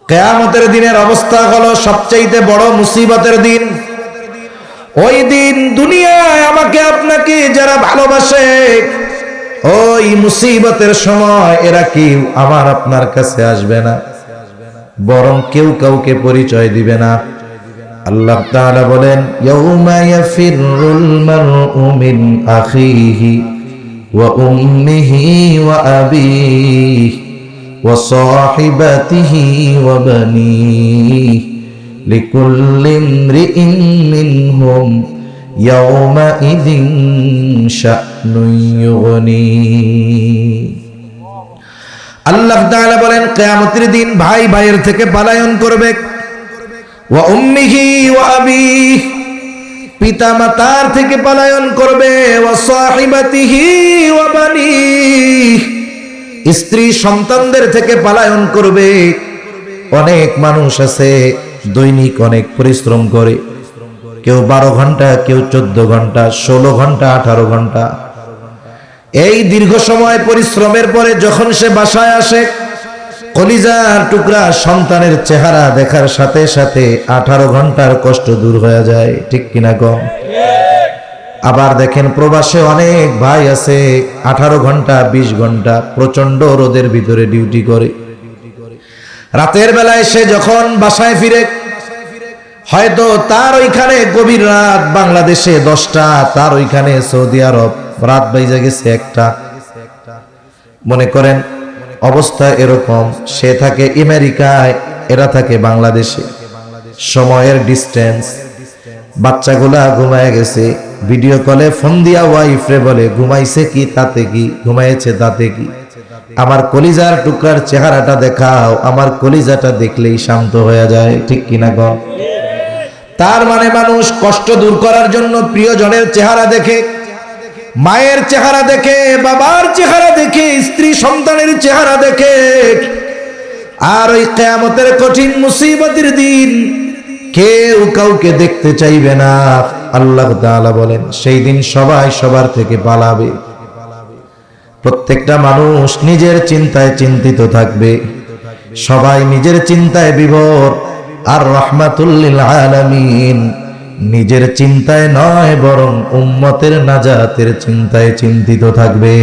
কিয়ামতের দিনের অবস্থা হলো সবচেয়ে বড় মুসিবতের দিন। ওই দিন দুনিয়ায় আমাকে আপনাকে যারা ভালোবাসে, ওই মুসিবতের সময় এরা কেউ আমার আপনার কাছে আসবে না, বরং কেউ কাউকে পরিচয় দিবে না। আল্লাহ তাআলা বলেন, ইয়াউমা ইয়াফিরুল মারউ মিন আখিহি ওয়া উম্মিহি ওয়া আবিহি ওয়া সাহিবাতিহি ওয়া বানিহি লিকুল্লি ইমরিইন মিনহুম ইয়াউমাইযিন শা'নুন ইউগনি। আল্লাহ তাআলা বলেন, কিয়ামতের দিন ভাই ভাইয়ের থেকে পলায়ন করবে। ওয়া উম্মিহি ওয়া আবিহি, পিতা মাতার থেকে পলায়ন করবে। ওয়া সাহিবাতিহি ওয়া বানিহি, স্ত্রী সন্তানদের থেকে পলায়ন করবে। অনেক মানুষ আছে দৈনিক অনেক পরিশ্রম করে, কেউ 12 ঘন্টা, কেউ 14 ঘন্টা, 16 ঘন্টা, 18 ঘন্টা। এই দীর্ঘ সময় পরিশ্রমের পরে যখন সে বাসায় আসে, কলিজার টুকরা সন্তানের চেহারা দেখার সাথে সাথে 18 ঘন্টার কষ্ট দূর হয়ে যায়। ঠিক কিনা কম? আবার দেখেন প্রবাসে অনেক ভাই আছে 18 ঘন্টা 20 ঘন্টা প্রচন্ড রোদের ভিতরে ডিউটি করে। রাতের বেলায় সে যখন বাসায় ফিরে, হয়তো তার ওইখানে গভীর রাত, বাংলাদেশে 10টা, তার ওইখানে সৌদি আরব রাত বাইজা গেছে 1টা। মনে করেন অবস্থা এরকম, সে থাকে আমেরিকায়, এরা থাকে বাংলাদেশে। সময়ের ডিস্টেন্স, বাচ্চাগুলা ঘুমায় গেছে, ভিডিও কলে ফোন দিয়া ওয়াইফরে বলে, ঘুমাইছে কি তাতে কি, ঘুমাইছে তাতে কি, আমার কলিজার টুকরার চেহারাটা দেখাও, আমার কলিজাটা দেখলেই শান্ত হয়ে যায়। ঠিক কিনা গো? তার মানে মানুষ কষ্ট দূর করার জন্য প্রিয়জনের চেহারা দেখে, মায়ের চেহারা দেখে, বাবার চেহারা দেখে, স্ত্রী সন্তানের চেহারা দেখে। আর ওই কিয়ামতের কঠিন মুসিবতের দিন কেউ কাউকে দেখতে চাইবে না। আল্লাহ তাআলা বলেন, সেই দিন সবাই সবার থেকে পালাবে। প্রত্যেকটা মানুষ নিজের চিন্তায় চিন্তিত থাকবে, সবাই নিজের চিন্তায় বিভোর। আর রাহমাতুল লিল আলামিন নিজের চিন্তায় নয়, বরং উম্মতের নাজাতের চিন্তায় চিন্তিত থাকবে।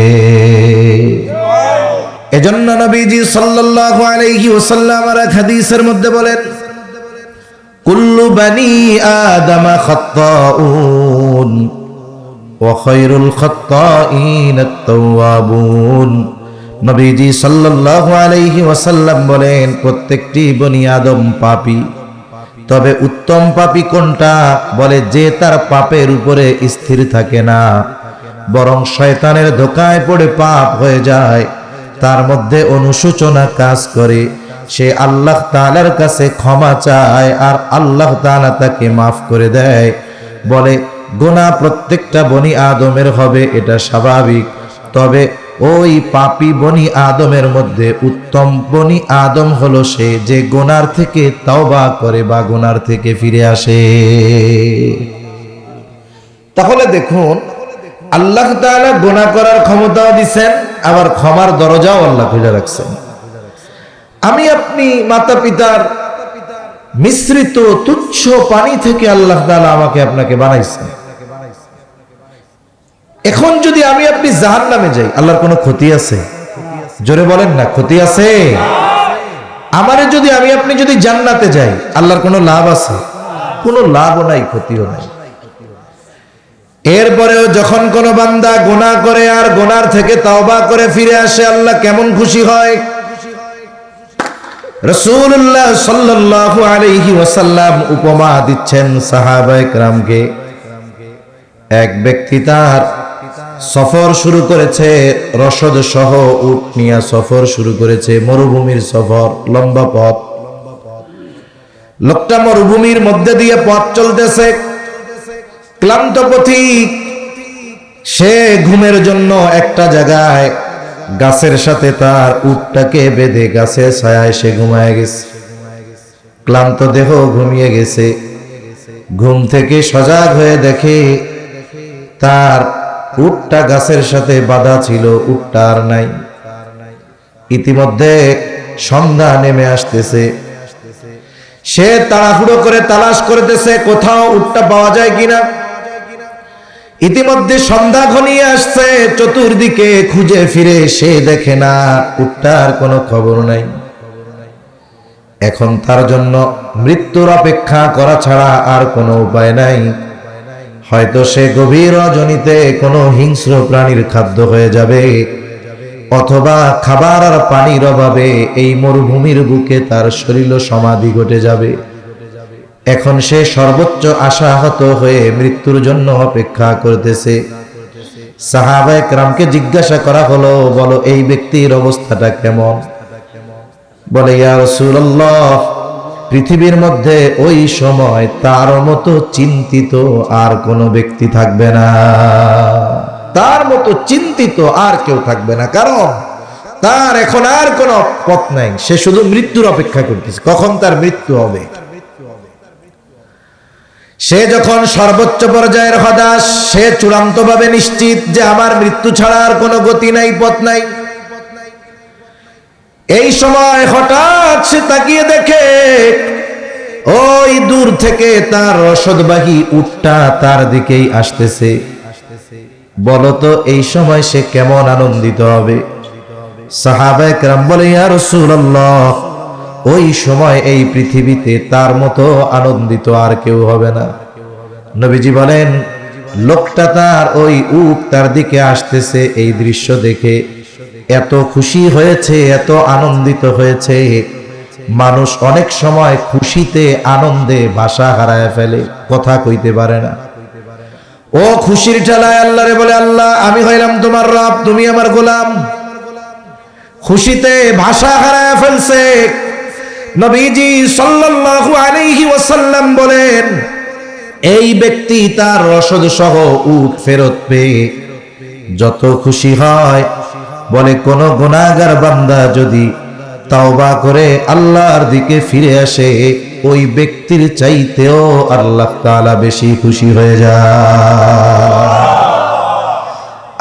এজন্য নবীজি সাল্লাল্লাহু আলাইহি ওয়াসাল্লাম আর হাদিসের মধ্যে বলেন, কুল্লু বানি আদম খাত্তাউন ওয়া খায়রুল খাত্তাইন আত-তাওয়াবুন। নবীজি সাল্লাল্লাহু আলাইহি ওয়াসাল্লাম বলেন, প্রত্যেকটি বনি আদম পাপী, তবে উত্তম পাপী কোনটা? বলে, যে তার পাপের উপরে স্থির থাকে না, বরং শয়তানের ধোঁকায় পড়ে পাপ হয়ে যায়, তার মধ্যে অনুশোচনা কাজ করে, সে আল্লাহ তাআলার কাছে ক্ষমা চায় আর আল্লাহ তাআলা তাকে মাফ করে দেয়। বলে, গুনাহ প্রত্যেকটা বনি আদমের হবে, এটা স্বাভাবিক, তবে ওই পাপী বনি আদমের মধ্যে উত্তম বনি আদম হলো সে যে গুনার থেকে তওবা করে বা গুনার থেকে ফিরে আসে। তাহলে দেখুন, আল্লাহ তাআলা গুনাহ করার ক্ষমতাও দিবেন, আবার ক্ষমার দরজাও আল্লাহ খুলে রাখছেন। আমি আপনি মাতা পিতার মিশ্রিত তুচ্ছ পানি থেকে আল্লাহ তাআলা আমাকে আপনাকে বানাইছেন। এখন যদি আমি আপনি জাহান্নামে যাই, আল্লাহর কোনো ক্ষতি আছে? জোরে বলেন না, ক্ষতি আছে? আমারে যদি আমি আপনি যদি জান্নাতে যাই, আল্লাহর কোনো লাভ আছে? কোনো লাভও নাই, ক্ষতিও নাই। এরপরেও যখন কোনো বান্দা গুনাহ করে আর গুনার থেকে তওবা করে ফিরে আসে, আল্লাহ কেমন খুশি হয়। রাসূলুল্লাহ সাল্লাল্লাহু আলাইহি ওয়াসাল্লাম উপমা দিচ্ছেন সাহাবায়ে কেরামকে। এক ব্যক্তি তার সফর শুরু করেছে, রসদ সহ উট নিয়ে সফর শুরু করেছে, মরুভূমির সফর, লম্বা পথ। লোকটা মরুভূমির মধ্যে দিয়ে পথ চলতেছে, ক্লান্ত পথিক। সে ঘুমের জন্য একটা জায়গায় গাছের সাথে তার উটটাকে বেঁধে গাছের ছায়ায় সে ঘুমায় গেছে। ক্লান্ত দেহ ঘুমিয়ে গেছে। ঘুম থেকে সজাগ হয়ে দেখে তার উটটা গাছের সাথে বাঁধা ছিল, উটটা আর নাই। ইতিমধ্যে সন্ধ্যা নেমে আসতেছে, সে তাড়াহুড়ো করে তালাশ করতেছে কোথাও উটটা পাওয়া যায় কিনা। ইতিমধ্যে সন্ধ্যা ঘনিয়ে আসছে, চতুর্দিকে খুঁজে ফিরে সে দেখে না, উটটার কোনো খবর নাই। এখন তার জন্য মৃত্যুর অপেক্ষা করা ছাড়া আর কোনো উপায় নাই। হয়তো সে গভীর রজনীতে কোনো হিংস্র প্রাণীর খাদ্য হয়ে যাবে, অথবা খাবার আর পানির অভাবে এই মরুভূমির বুকে তার শরীর সমাধি ঘটে যাবে। এখন সে সর্বোচ্চ আশাহত হয়ে মৃত্যুর জন্য অপেক্ষা করতেছে। সাহাবায়ে কেরামকে জিজ্ঞাসা করা হলো, বলো এই ব্যক্তির অবস্থাটা কেমন? বলে, ইয়া রাসূলুল্লাহ, পৃথিবীর মধ্যে ওই সময় তার মতো চিন্তিত আর কোনো ব্যক্তি থাকবে না। তার মতো চিন্তিত আর কেউ থাকবে না, কারণ তার এখন আর কোনো পথ নাই। সে শুধু মৃত্যুর অপেক্ষা করতেছে, কখন তার মৃত্যু হবে। সে যখন সর্বোচ্চ পর্যায়ের হতাশ, সে চূড়ান্তভাবে নিশ্চিত যে আমার মৃত্যু ছাড়া আর কোনো গতি নাই, পথ নাই। এই সময় হঠাৎ সে তাকিয়ে দেখে ওই দূর থেকে তার রসদবাহী উটটা তার দিকেই আসতেছে। বলতো এই সময় সে কেমন আনন্দিত হবে? সাহাবায়ে কেরাম বলে, ইয়া রাসূলুল্লাহ, ওই সময় এই পৃথিবীতে তার মতো আনন্দিত আর কেউ হবে না। নবীজি বলেন, লোকটা তার ওই উট তার দিকে আসতেছে, এই দৃশ্য দেখে এত খুশি হয়েছে, এত আনন্দিত হয়েছে। মানুষ অনেক সময় খুশিতে আনন্দে ভাষা হারায় ফেলে, কথা কইতে পারে না। ও খুশির ঠেলায় আল্লাহরে বলে, আল্লাহ আমি হইলাম তোমার রব, তুমি আমার গোলাম। খুশিতে ভাষা হারায় ফেলছে। নবীজি সাল্লাল্লাহু আলাইহি ওয়াসাল্লাম বলেন, এই ব্যক্তি তার রসদ সহ উট ফেরত পেয়ে যত খুশি হয়, বলে কোন গুনাহগার বান্দা যদি তাওবা করে আল্লাহর দিকে ফিরে আসে, ওই ব্যক্তির চাইতেও আল্লাহ তাআলা বেশি খুশি হয়ে যায়।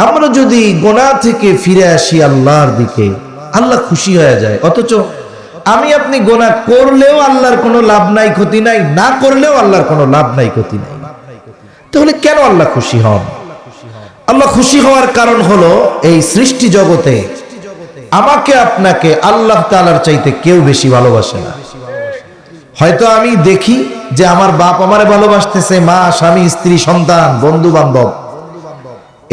আমরা যদি গুনাহ থেকে ফিরে আসি আল্লাহর দিকে, আল্লাহ খুশি হয়ে যায়। অথচ আমি আপনি গুনাহ করলেও আল্লাহর কোনো লাভ নাই, ক্ষতি নাই, না করলেও আল্লাহর কোনো লাভ নাই, ক্ষতি নাই। তাহলে কেন আল্লাহ খুশি হন? আল্লাহ খুশি হওয়ার কারণ হলো, এই সৃষ্টি জগতে আমাকে আপনাকে আল্লাহ তাআলার চাইতে কেউ বেশি ভালোবাসে না। হয়তো আমি দেখি যে আমার বাপ আমারে ভালোবাসতেছে, মা, স্বামী, স্ত্রী, সন্তান, বন্ধু বান্ধব,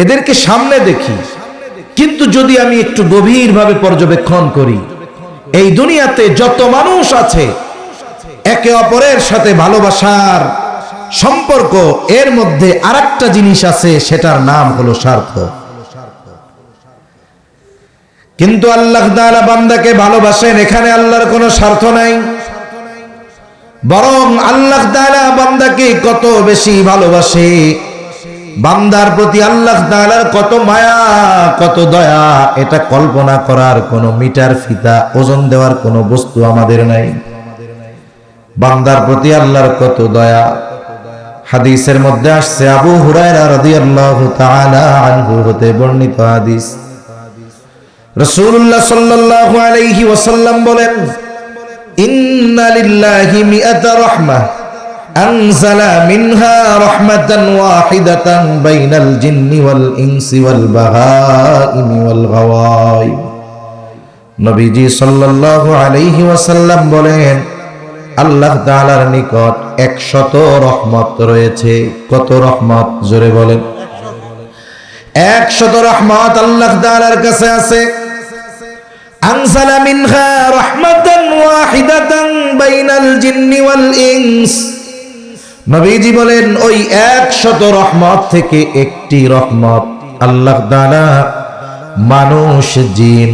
এদেরকে সামনে দেখি। কিন্তু যদি আমি একটু গভীরভাবে পর্যবেক্ষণ করি, এই দুনিয়াতে যত মানুষ আছে, একে অপরের সাথে ভালোবাসার সম্পর্ক, এর মধ্যে আরেকটা জিনিস আছে, সেটার নাম হলো স্বার্থ। কিন্তু আল্লাহ তাআলা বান্দাকে ভালোবাসেন, এখানে আল্লাহর কোনো স্বার্থ নাই। বরং আল্লাহ তাআলা বান্দাকে কত বেশি ভালোবাসে, বান্দার প্রতি আল্লাহ তাআলার কত মায়া, কত দয়া, এটা কল্পনা করার কোনো মিটার, ফিতা, ওজন দেওয়ার কোনো বস্তু আমাদের নাই। বান্দার প্রতি আল্লাহর কত দয়া। হাদিসের মধ্যে আসছে, আবু হুরায়রা রাদিয়াল্লাহু তাআলা আনহু হতে বর্ণিত হাদিস, রাসূলুল্লাহ সাল্লাল্লাহু আলাইহি ওয়াসাল্লাম বলেন, ইন্না লিল্লাহি মিআতা রাহমাহ আনজালা মিনহা রাহমাতান ওয়াহিদাতান বাইনাল জিন্নি ওয়াল ইনসি ওয়াল বাহাইমি ওয়াল গাওয়াইব। নবীজি সাল্লাল্লাহু আলাইহি ওয়াসাল্লাম বলেন, আল্লাহ তাআলার নিকট 100 রহমত রয়েছে। কত রহমত? জোরে বলেন। 100 রহমত আল্লাহ তাআলার কাছে আছে। আনজালা মিনহা রাহমাতান ওয়াহিদাতান বাইনাল জিন্নি ওয়াল ইনস। নবীজি বলেন, ওই 100 রহমত থেকে একটি রহমত আল্লাহ তাআলা মানুষ, জিন,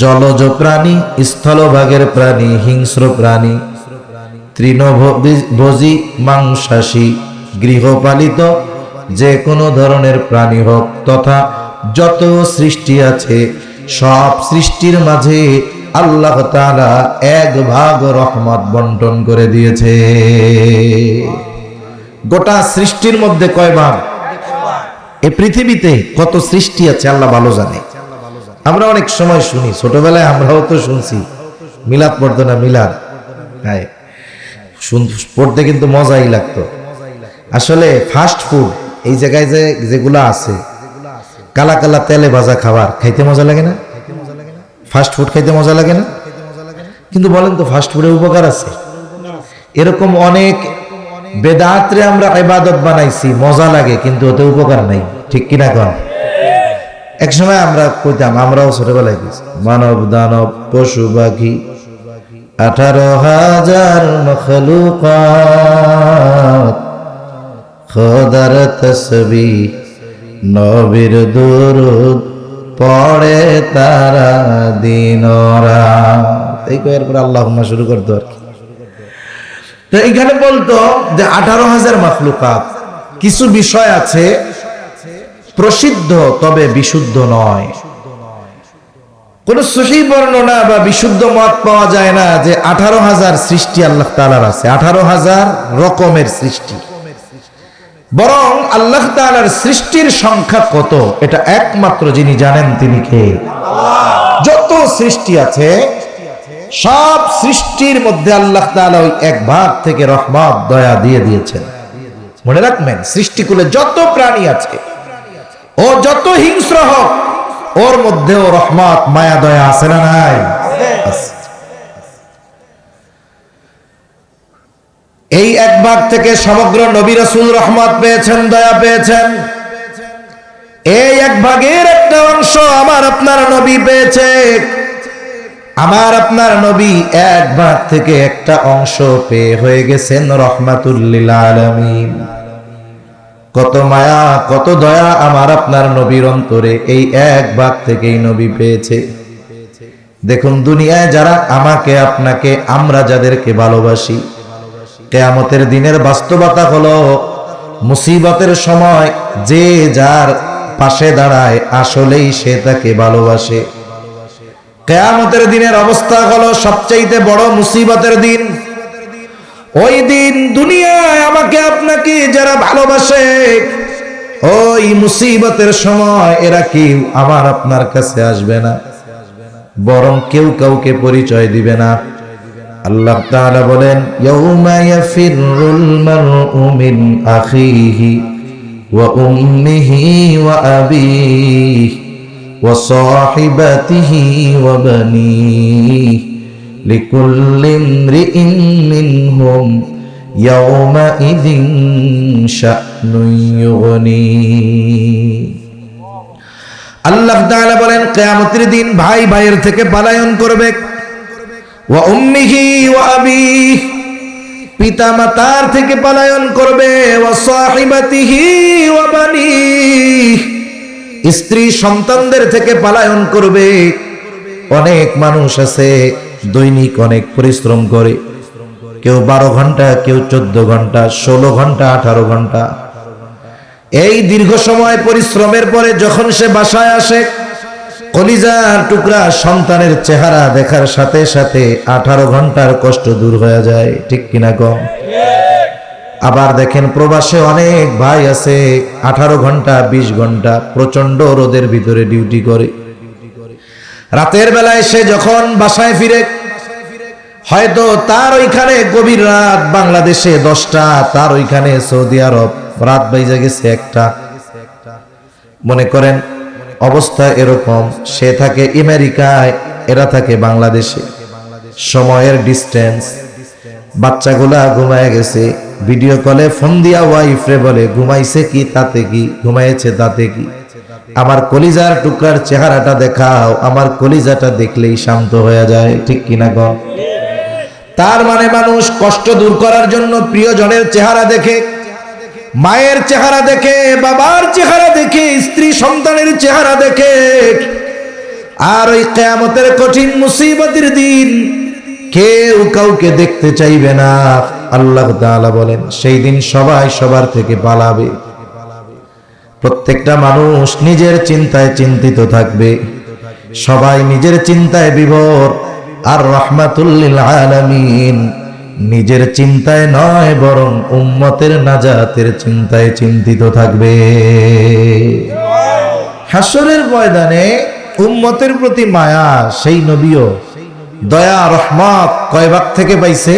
জলজ প্রাণী, স্থলভাগের প্রাণী, হিংস্র প্রাণী, তৃণভোজী, মাংসাশী, গৃহপালিত যে কোনো ধরনের প্রাণী হোক, তথা যত সৃষ্টি আছে, সব সৃষ্টির মাঝে আল্লাহ তাআলা 1 ভাগ রহমত বন্টন করে দিয়েছে। গোটা সৃষ্টির মধ্যে কয় ভাগ? এই পৃথিবীতে কত সৃষ্টি আছে আল্লাহ ভালো জানে। আমরা অনেক সময় শুনি, ছোটবেলায় আমরাও তো শুনছি, মিলাদ পড়তো না, মিলাদ, হ্যাঁ, পড়তে কিন্তু মজাই লাগতো। আসলে ফাস্ট ফুড এই জায়গায় যেগুলো আছে কালা কালা তেলে ভাজা খাবার খাইতে মজা লাগে না? ফাস্ট ফুড খাইতে মজা লাগে না? কিন্তু বলেন তো ফাস্ট ফুডের উপকার আছে? এরকম অনেক বেদাতরে আমরা ইবাদত বানাইছি, মজা লাগে কিন্তু ওতে উপকার নাই, ঠিক কিনা কন? এক সময় আমরা কইতাম, আমরাও ছোটবেলায় দিয়েছি, মানব দানব পশু পাখি 18,000 মখলুকাত, খোদার তসবিহ নবীর দুরুদ পড়ে তারা দিন রাত। এই কয়ের পর আল্লাহুম্মা শুরু করতো আর কি। তো এখানে বলতো যে 18,000 মখলুকাত, কিছু বিষয় আছে প্রসিদ্ধ তবে বিশুদ্ধ নয়। কোন সহিহ বর্ণনা বা বিশুদ্ধ মত পাওয়া যায় না যে 18,000 সৃষ্টি আল্লাহ তাআলার আছে, 18,000 রকমের সৃষ্টি। বরং আল্লাহ তাআলার সৃষ্টির সংখ্যা কত এটা একমাত্র যিনি জানেন তিনি কে? আল্লাহ। যত সৃষ্টি আছে সব সৃষ্টির মধ্যে আল্লাহ তাআলা ওই এক ভাগ থেকে রহমত দয়া দিয়ে দিয়েছেন। মনে রাখবেন, সৃষ্টিকুলে যত প্রাণী আছে ও যত হিংস্র হোক ওর মধ্যেও রহমত মায়া দয়া আছে না নাই? এই এক ভাগ থেকে সমগ্র নবী রাসূল রহমত পেয়েছেন, দয়া পেয়েছেন। এই এক ভাগের একটা অংশ আমার আপনার নবী পেয়েছে। আমার আপনার নবী এক ভাগ থেকে একটা অংশ পেয়ে হয়ে গেছেন রহমাতুল লিল আলামিন। কত মায়া কত দয়া আমার আপনার নবীর অন্তরে এই এক ভাগ থেকেই নবী পেয়েছে। দেখুন, দুনিয়ায় যারা আমাকে আপনাকে আমরা যাদেরকে ভালোবাসি, কিয়ামতের দিনের বাস্তবতা হলো মুসিবতের সময় যে যার পাশে দাঁড়ায় আসলেই সে তাকে ভালোবাসে। কিয়ামতের দিনের অবস্থা হলো সবচেয়ে বড় মুসিবতের দিন। ওই দিন দুনিয়ায় আমাকে আপনাকে যারা ভালোবাসে, ওই মুসিবতের সময় এরা কেউ আমার আপনার কাছে আসবে না, বরং কেউ কাউকে পরিচয় দিবে না। আল্লাহ তাআলা বলেন, ইয়াউমা ইয়াফিরুল মারউ মিন আখিহি ওয়া উম্মিহি ওয়া আবিহি ওয়া সাহিবাতিহি ওয়া বানিহি লিকুল্লি ইমরিইন মিনহুম ইয়াউমাইযিন শা'নুন ইউগনি। আল্লাহ তাআলা বলেন, কিয়ামতের দিন ভাই ভাইয়ের থেকে পলায়ন করবে। ওয়া উম্মিহি ওয়া আবিহি, পিতা মাতার থেকে পলায়ন করবে। ওয়া সাহিবাতিহি ওয়া বানিহি, স্ত্রী সন্তানদের থেকে পলায়ন করবে। অনেক মানুষ আছে দৈনিক অনেক পরিশ্রম করে, কেউ 12 ঘন্টা, কেউ 14 ঘন্টা, 16 ঘন্টা, 18 ঘন্টা। এই দীর্ঘ সময় পরিশ্রমের পরে যখন সে বাসায় আসে, কলিজার টুকরা সন্তানের চেহারা দেখার সাথে সাথে 18 ঘন্টার কষ্ট দূর হয়ে যায়, ঠিক কিনা কম? আবার দেখেন প্রবাসে অনেক ভাই আছে 18 ঘন্টা 20 ঘন্টা প্রচন্ড রোদের ভিতরে ডিউটি করে। রাতের বেলায় সে যখন বাসায় ফিরে, হয়তো তার ওইখানে গভীর রাত, বাংলাদেশে 10টা, তার ওইখানে সৌদি আরব রাত বাইজা গেছে 1টা। মনে করেন অবস্থা এরকম, সে থাকে আমেরিকায়, এরা থাকে বাংলাদেশে, সময়ের ডিস্টেন্স। বাচ্চাগুলা ঘুমায় গেছে, ভিডিও কলে ফোন দিয়া ওয়াইফরে বলে, ঘুমাইছে কি তাতে কি, ঘুমাইছে তাতে কি, আমার কলিজার টুকরার চেহারাটা দেখাও, আমার কলিজাটা দেখলেই শান্ত হয়ে যায়, ঠিক কিনা গো? তার মানে মানুষ কষ্ট দূর করার জন্য প্রিয়জনের চেহারা দেখে, মায়ের চেহারা দেখে, বাবার চেহারা দেখে, স্ত্রী সন্তানের চেহারা দেখে। আর ওই কিয়ামতের কঠিন মুসিবতের দিন কেউ কাউকে দেখতে চাইবে না। আল্লাহ তাআলা বলেন, সেই দিন সবাই সবার থেকে পালাবে। প্রত্যেকটা মানুষ নিজের চিন্তায় চিন্তিত থাকবে, সবাই নিজের চিন্তায় বিভোর। আর রাহমাতুল লিল আলামিন নিজের চিন্তায় নয়, বরং উম্মতের নাজাতের চিন্তায় চিন্তিত থাকবে। হাসরের ময়দানে উম্মতের প্রতি মায়া, সেই নবীও দয়া রহমত কয় ভাগ থেকে পাইছে?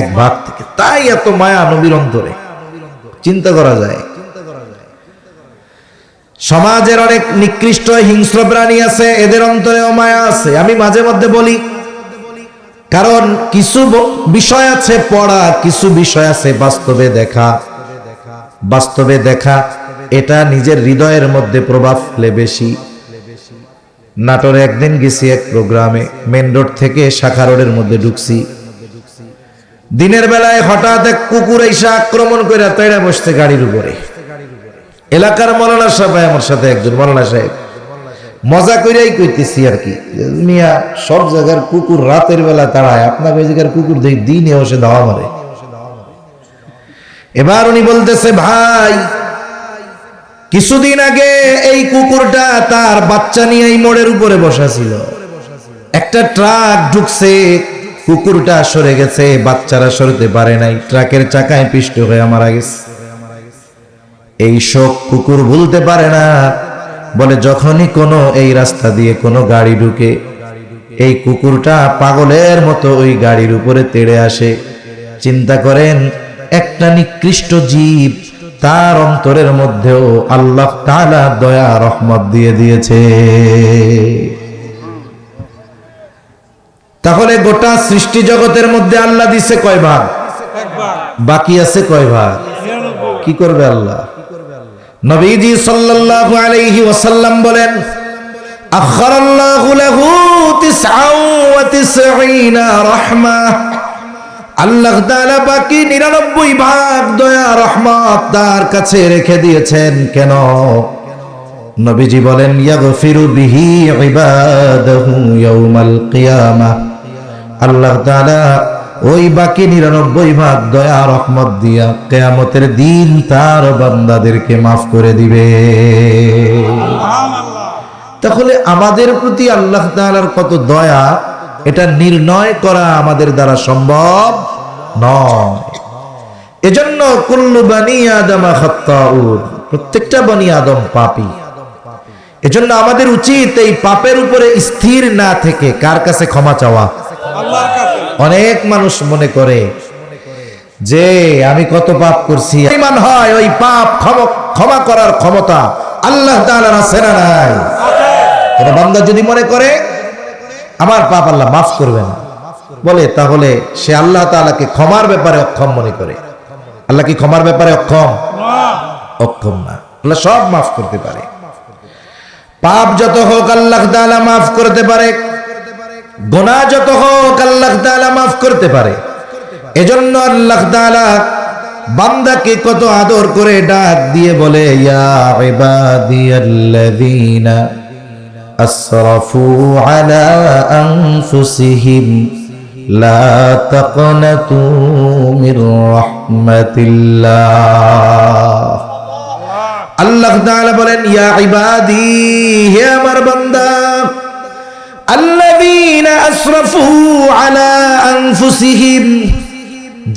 এক ভাগ থেকে, তাই এত মায়া নবীর অন্তরে। চিন্তা করা যায়, সমাজের অনেক নিকৃষ্ট হিংস্র প্রাণী আছে, এদের অন্তরেও মায়া আছে। আমি মাঝে মধ্যে বলি, কারণ কিছু বিষয় আছে পড়া, কিছু বিষয় আছে বাস্তবে দেখা। বাস্তবে দেখা এটা নিজের হৃদয়ের মধ্যে প্রভাব ফেলে বেশি। নাটোরে একদিন গেছি এক প্রোগ্রামে, মেন রোড থেকে শাখা রোডের মধ্যে ঢুকছি। দিনের বেলায় হঠাৎ এক কুকুর এসে আক্রমণ করে তেড়ে বসছে গাড়ির উপরে। এলাকার মৌলানা সাহেব, আমার সাথে একজন মৌলানা সাহেব, মজা কইরাই কইতেছি আর কি, মিয়া সব জায়গার কুকুর রাতের বেলা তাড়ায়, আপনার ওই জায়গার কুকুর দেখি দিনে বসে ধাওয়া মারে। এবার উনি বলতেছে, ভাই কিছুদিন আগে এই কুকুরটা তার বাচ্চা নিয়ে এই মোড়ের উপরে বসা ছিল, একটা ট্রাক ঢুকছে, কুকুরটা সরে গেছে, বাচ্চারা সরতে পারে নাই, ট্রাকের চাকায় পিষ্ট হয়ে মারা গেছে। এই শোক কুকুর ভুলতে পারে না। বলে যখনই কোনো এই রাস্তা দিয়ে কোনো গাড়ি ঢুকে, এই কুকুরটা পাগলের মতো ওই গাড়ির উপরে তেড়ে আসে। চিন্তা করেন, একটা নিকৃষ্ট জীব, তার অন্তরের মধ্যেও আল্লাহ তাআলা দয়া রহমত দিয়ে দিয়েছে। তাহলে গোটা সৃষ্টি জগতের মধ্যে আল্লাহ দিছে কয় ভাগ? বাকি আছে কয় ভাগ? কি করবে আল্লাহ? নবীজি সাল্লাল্লাহু আলাইহি ওয়াসাল্লাম বলেন, আখারাল্লাহু লাহু 99 রাহমাহ। আল্লাহ তাআলা বাকি 99 ভাগ দয়া রহমত তার কাছে রেখে দিয়েছেন। কেন? নবীজি বলেন, ইয়াগফিরু বিহি ইবাদাহু ইয়াউমাল কিয়ামাহ। আল্লাহ তাআলা ওই বাকি 99 ভাগ দয়া রহমত দিয়া কিয়ামতের দিন তার বান্দাদেরকে মাফ করে দিবে। তাহলে আমাদের প্রতি আল্লাহ তাআলার কত দয়া, এটা নির্ণয় করা আমাদের দ্বারা সম্ভব নয়। এজন্য কুল্লু বানি আদম খাত্তাউন, প্রত্যেকটা বনি আদম পাপী। এজন্য আমাদের উচিত এই পাপের উপরে স্থির না থেকে কার কাছে ক্ষমা চাওয়া? আল্লাহর কাছে। অনেক মানুষ মনে করে যে আমি কত পাপ করছি, ইমান হয় ওই পাপ ক্ষমা করার ক্ষমতা আল্লাহ তাআলার আছে না নাই? কোন বান্দা যদি মনে করে আমার পাপ আল্লাহ মাফ করবে না, বলে তাহলে সে আল্লাহ তাআলাকে ক্ষমার ব্যাপারে অক্ষম মনে করে। আল্লাহ কি ক্ষমার ব্যাপারে অক্ষম? অক্ষম না, আল্লাহ সব মাফ করতে পারে। পাপ যত হোক আল্লাহ তাআলা মাফ করতে পারে, গুনাহ যত হোক আল্লাহ তাআলা মাফ করতে পারে। এজন্য আল্লাহ তাআলা বান্দাকে কত আদর করে ডাক দিয়ে বলে, ইয়া ইবাদিয়াল্লাযীনা আসরাফু আলা আনফুসিহিম লা তাকনাতু মির রাহমাতিল্লাহ। আল্লাহ তাআলা বলেন, ইয়া ইবাদি, হে আমার বান্দা, আল্লাযীনা আসরাফু আলা আনফুসিহিম,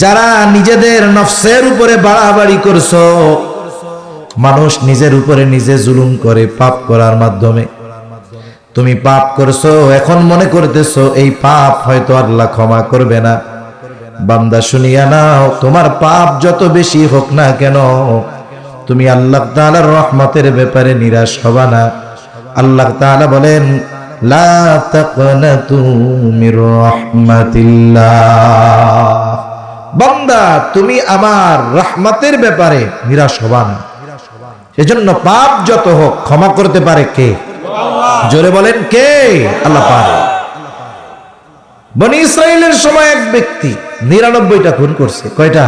যারা নিজেদের নফসের উপরে বাড়াবাড়ি করছো। মানুষ নিজের উপরে নিজে জুলুম করে পাপ করার মাধ্যমে। তুমি পাপ করছো, এখন মনে করতেছো এই পাপ হয়তো আল্লাহ ক্ষমা করবে না। বান্দা শুনিয়া নাও, তোমার পাপ যত বেশি হোক না কেন, তুমি আল্লাহ তাআলার রহমতের ব্যাপারে নিরাশ হবা না। আল্লাহ তাআলা বলেন, লা তাকনাতু মির রাহমাতিল্লাহ। বান্দা তুমি আমার রহমতের ব্যাপারে নিরাশ হবা না। সেজন্য পাপ যত হোক ক্ষমা করতে পারে কে? জোরে বলেন কে? আল্লাহ পারে। বনি ইসরাইলের সময় এক ব্যক্তি 99টা খুন করছে। কয়টা?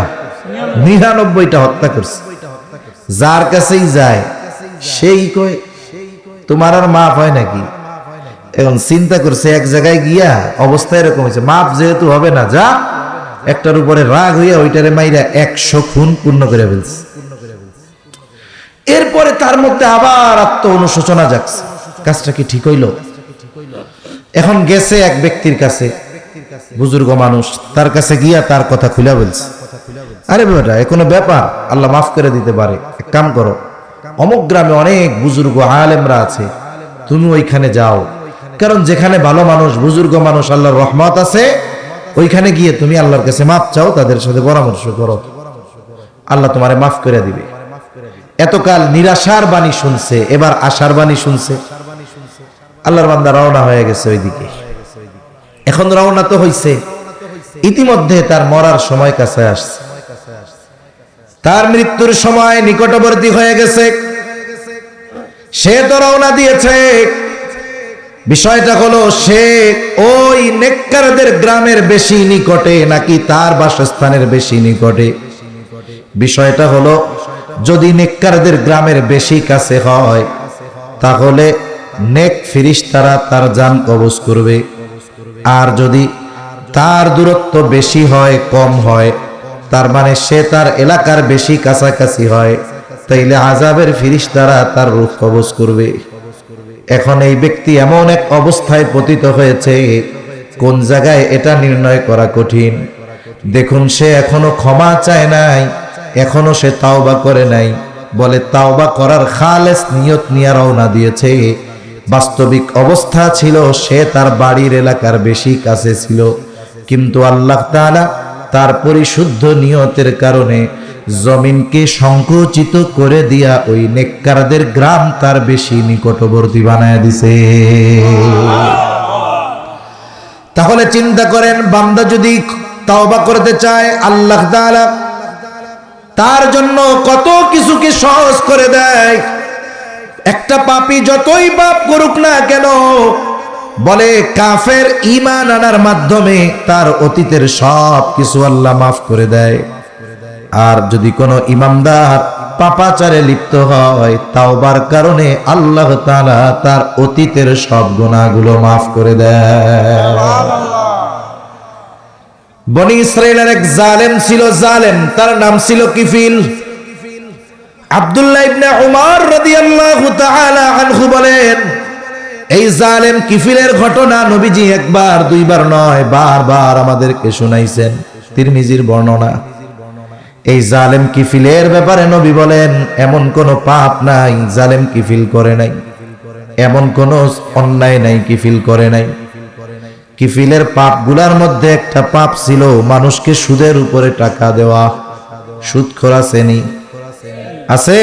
99টা হত্যা করছে। যার কাছেই যায় সেই কয় তোমার আর মাফ হয় নাকি? এখন চিন্তা করছে, এক জায়গায় গিয়া অবস্থা এরকম হয়েছে, মাপ যেহেতু হবে না, যা একটার উপরে রাগ হইয়া ওইটারে মাইরা 100 খুন পূর্ণ করে ফেলছে। এরপরে তার মধ্যে আবার আত্ম অনুশোচনা জাগছে, কাজটা কি ঠিক হইল? এখন গেছে এক ব্যক্তির কাছে, বুজুর্গ মানুষ, তার কাছে গিয়া তার কথা খুলে বলছে, আরে বেটা এ কোনো ব্যাপার, আল্লাহ মাফ করে দিতে পারে। এক কাম করো, অমুক গ্রামে অনেক বুজুর্গ আলেমরা আছে, তুমি ওইখানে যাও, কারণ যেখানে ভালো মানুষ, বুজুর্গ মানুষ, আল্লাহর রহমত আছে, ওইখানে গিয়ে তুমি আল্লাহর কাছে মাফ চাও, তাদের সাথে পরামর্শ করো, আল্লাহ তোমারে মাফ করে দিবে। এতকাল নিরাশার বাণী শুনছে, এবার আশার বাণী শুনছে। আল্লাহর বান্দা রওনা হয়ে গেছে ওইদিকে। এখন রওনা তো হইছে, ইতিমধ্যে তার মরার সময় কাছে আসছে, তার মৃত্যুর সময় নিকটবর্তী হয়ে গেছে। সে তো রওনা দিয়েছে, বিষয়টা হলো সে ওই নেককারদের গ্রামের বেশি নিকটে নাকি তার বাসস্থানের বেশি নিকটে। বিষয়টা হলো যদি নেককারদের গ্রামের বেশি কাছে হয় তাহলে নেক ফেরেশতারা তার জান কবজ করবে, আর যদি তার দূরত্ব বেশি হয়, কম হয়, তার মানে সে তার এলাকার বেশি কাছাকাছি হয়, তাইলে আযাবের ফেরেশতারা তার রূহ কবজ করবে। এখন এই ব্যক্তি এমন এক অবস্থায় পতিত হয়েছে, কোন জায়গায় এটা নির্ণয় করা কঠিন। দেখুন, সে এখনো ক্ষমা চায় নাই, এখনো সে তাওবা করে নাই। বলে তাওবা করার খালেস নিয়ত নিয়ে রওনা দিয়েছে। বাস্তবিক অবস্থা ছিল সে তার বাড়ির এলাকার বেশি কাছে ছিল, কিন্তু আল্লাহ তাআলা তার পরিশুদ্ধ নিয়তের কারণে জমিনকে সংকুচিত করে দিয়া ওই নেককারদের গ্রাম তার বেশি নিকটবর্তী বানায় দিছে। তাহলে চিন্তা করেন, বান্দা যদি তাওবা করতে চায়, আল্লাহ তাআলা তার জন্য কত কিছুকে সহজ করে দেয়। একটা পাপী যতই পাপ করুক না কেন, বলে কাফের ঈমান আনার মাধ্যমে তার অতীতের সব কিছু আল্লাহ মাফ করে দেয়। আর যদি কোনো ইমানদার পাপাচারে লিপ্ত হয়, তাওবার কারণে আল্লাহ তাআলা তার অতীতের সব গুনাহগুলো মাফ করে দেয়। বনি ইসরাইলের এক জালেম ছিল, জালেম, তার নাম ছিল কিফিল। আব্দুল্লাহ ইবনে উমর রাদিয়াল্লাহু তাআলা আনহু বলেন, এই জালেম কিফিলের ঘটনা নবীজি একবার দুইবার নয়, বারবার আমাদেরকে শুনাইছেন। তিরমিজির বর্ণনা। এই জালেম কিফিলের ব্যাপারে নবী বলেন, এমন কোন পাপ নাই জালেম কিফিল করে নাই, এমন কোন অন্যায় নাই কিফিল করে নাই। কিফিলের পাপগুলার মধ্যে একটা পাপ ছিল মানুষকে সুদের উপরে টাকা দেওয়া। সুদখোর শ্রেণী আছে?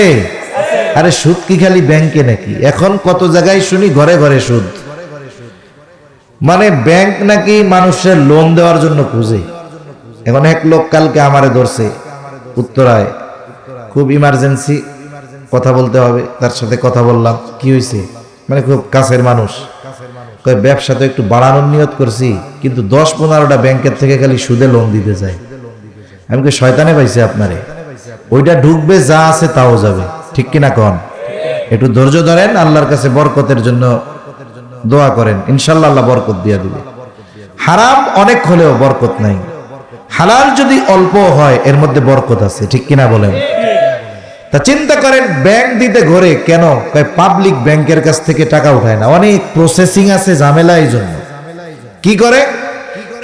আরে সুদ কি খালি ব্যাংকে নাকি? এখন কত জায়গায় শুনি ঘরে ঘরে সুদ। মানে ব্যাংক নাকি মানুষের লোন দেওয়ার জন্য খুঁজে। এখন এক লোক কালকে আমারে ধরছে উত্তরায়, খুব ইমার্জেন্সি কথা বলতে হবে, তার সাথে কথা বললাম। কি হয়েছে? মানে খুব কাছের মানুষ। ব্যবসা তো একটু বাড়ানোর নিয়ত করছি, কিন্তু 10-15টা ব্যাংকের থেকে খালি সুদে লোন দিতে চাই। আমি কি শয়তানে পাইছে আপনারে? ওইটা ঢুকবে, যা আছে তাও যাবে। ঠিক কিনা কন? একটু ধৈর্য ধরেন, আল্লাহর কাছে বরকতের জন্য দোয়া করেন, ইনশাআল্লাহ আল্লাহ বরকত দিয়ে দিবে। হারাম অনেক হলেও বরকত নাই, হালাল যদি অল্প হয় এর মধ্যে বরকত আছে। ঠিক কিনা বলেন? তা চিন্তা করেন, ব্যাংক দিতে ঘরে কেন? পাবলিক ব্যাংকের কাছ থেকে টাকা উঠায় না, অনেক প্রসেসিং আছে, ঝামেলা। এই জন্য কি করে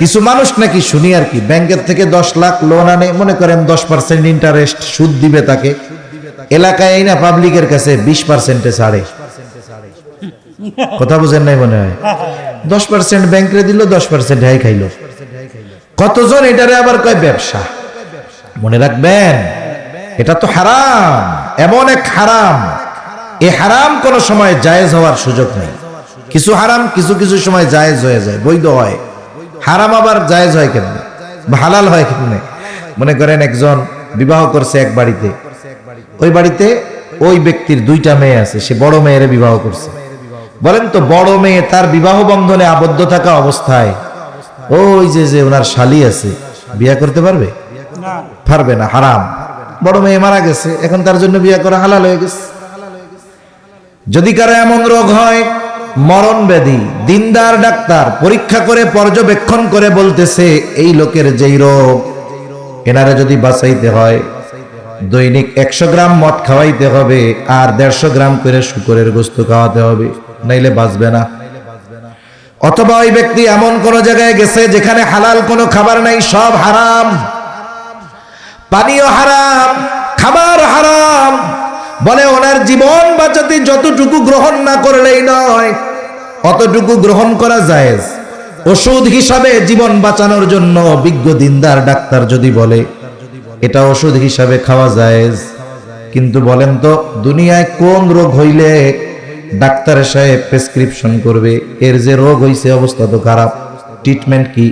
কিছু মানুষ নাকি শুনি আর কি, ব্যাংকের থেকে 10 লাখ লোন আনে, মনে করেন 10% ইন্টারেস্ট সুদ দিবে তাকে, এলাকায় এই না পাবলিকের কাছে 20% ছাড়ে। কথা বুঝেন নাই মনে হয়? 10% ব্যাংকে দিল, 10% হাই খাইলো। কতজন এটারে আবার কয় ব্যবসা। মনে রাখবেন, এটা তো হারাম, এমন এক হারাম। এই হারাম কোন সময় জায়েজ হওয়ার সুযোগ নেই। কিছু হারাম কিছু কিছু সময় জায়েজ হয়ে যায়, বৈধ হয়। হারাম আবার জায়েজ হয় কেমনে, হালাল হয় কেমনে? মনে করেন একজন বিবাহ করছে এক বাড়িতে, ওই বাড়িতে ওই ব্যক্তির 2টা মেয়ে আছে, সে বড় মেয়েরে বিবাহ করছে। বলেন তো, বড় মেয়ে তার বিবাহ বন্ধনে আবদ্ধ থাকা অবস্থায় ওই যে ওনার শালি আছে, বিয়ে করতে পারবে? পারবে না, হারাম। বড় মেয়ে মারা গেছে, এখন তার জন্য বিয়ে করা হালাল হয়ে গেছে। যদি কারো এমন রোগ হয়, মরণ ব্যাধি, দিনদার ডাক্তার পরীক্ষা করে পর্যবেক্ষণ করে বলতেছে এই লোকের যেই রোগ, এনারে যদি বাঁচাইতে হয় দৈনিক 100 গ্রাম মদ খাওয়াইতে হবে আর 150 গ্রাম করে শুকরের গোশত খাওয়াতে হবে, নাইলে বাঁচবে না। অথবা ওই ব্যক্তি এমন কোন জায়গায় গেছে যেখানে হালাল কোনো খাবার নাই, সব হারাম, পানিও হারাম, খাবার হারাম। বলে ওনার জীবন বাঁচাতে যতটুকু গ্রহণ না করলেই নয়, অতটুকু গ্রহণ করা জায়েজ। ওষুধ হিসাবে জীবন বাঁচানোর জন্য বিজ্ঞ দিনদার ডাক্তার যদি বলে এটা ওষুধ হিসাবে খাওয়া যায়, কিন্তু বলেন তো দুনিয়ায় কোন রোগ হইলে ডাক্তার সাহেব প্রেসক্রিপশন করবে? এর যে রোগ হইছে অবস্থা তো খারাপ, ট্রিটমেন্ট কি?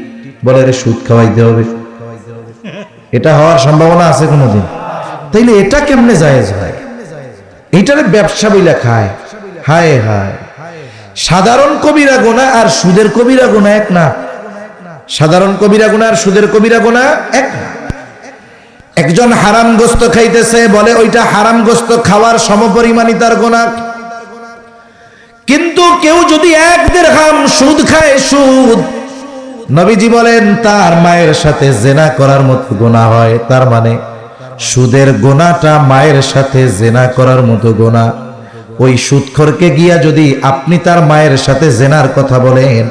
বলে রে সুদ খাওয়াইতে হবে। এটা হওয়ার সম্ভাবনা আছে কোনোদিন? তাইলে এটা কেমনে জায়েজ হয়? এইটারে ব্যবসা বইলা খায়। হায় হায়, সাধারণ কবিরা গুনাহ আর সুদের কবিরা গুনাহ এক না। সাধারণ কবিরা গুনাহ আর সুদের কবিরা গুনাহ এক না। একজন হারাম গোশত খাইতেছে, বলে ওইটা হারাম গোশত খাওয়ার সমপরিমাণই তার গুনাহ। কিন্তু কেউ যদি 1 দিরহাম সুদ খায়, সুদ, নবীজি বলেন তার মায়ের সাথে জেনা করার মতো গুনাহ হয়। তার মানে সুদের গুনাহটা মায়ের সাথে জেনা করার মতো গুনাহ। ওই সুদখোরকে গিয়া যদি আপনি তার মায়ের সাথে জেনার কথা বলেন,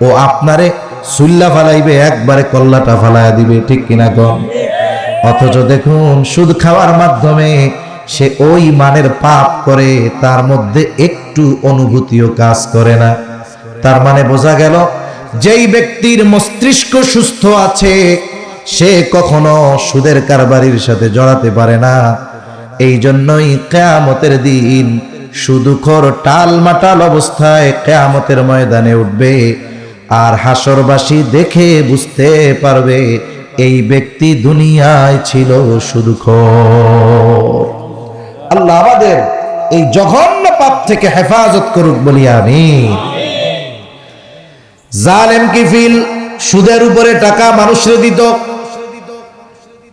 ও আপনারে সুল্লা ফালাইবে, একবারে কল্লাটা ফালাইয়া দিবে, ঠিক কিনা কম? অথচ দেখুন সুদ খাওয়ার মাধ্যমে সে ওই মানের পাপ করে, তার মধ্যে একটু অনুভূতিও কাজ করে না। তার মানে বোঝা গেল যেই ব্যক্তির মস্তিষ্ক সুস্থ আছে সে কখনো সুদের কারবারির সাথে জড়াতে পারে না। এই জন্যই কিয়ামতের দিন সুদখোর টালমাটাল অবস্থায় কিয়ামতের ময়দানে উঠবে, আর হাসরবাসী দেখে বুঝতে পারবে এই ব্যক্তি দুনিয়ায় ছিল সুদখোর। আল্লাহ আমাদের এই জঘন্য পাপ থেকে হেফাজত করুক বলি আমিন। জালেম কিফিল সুদের উপরে টাকা মানুষরে দিত।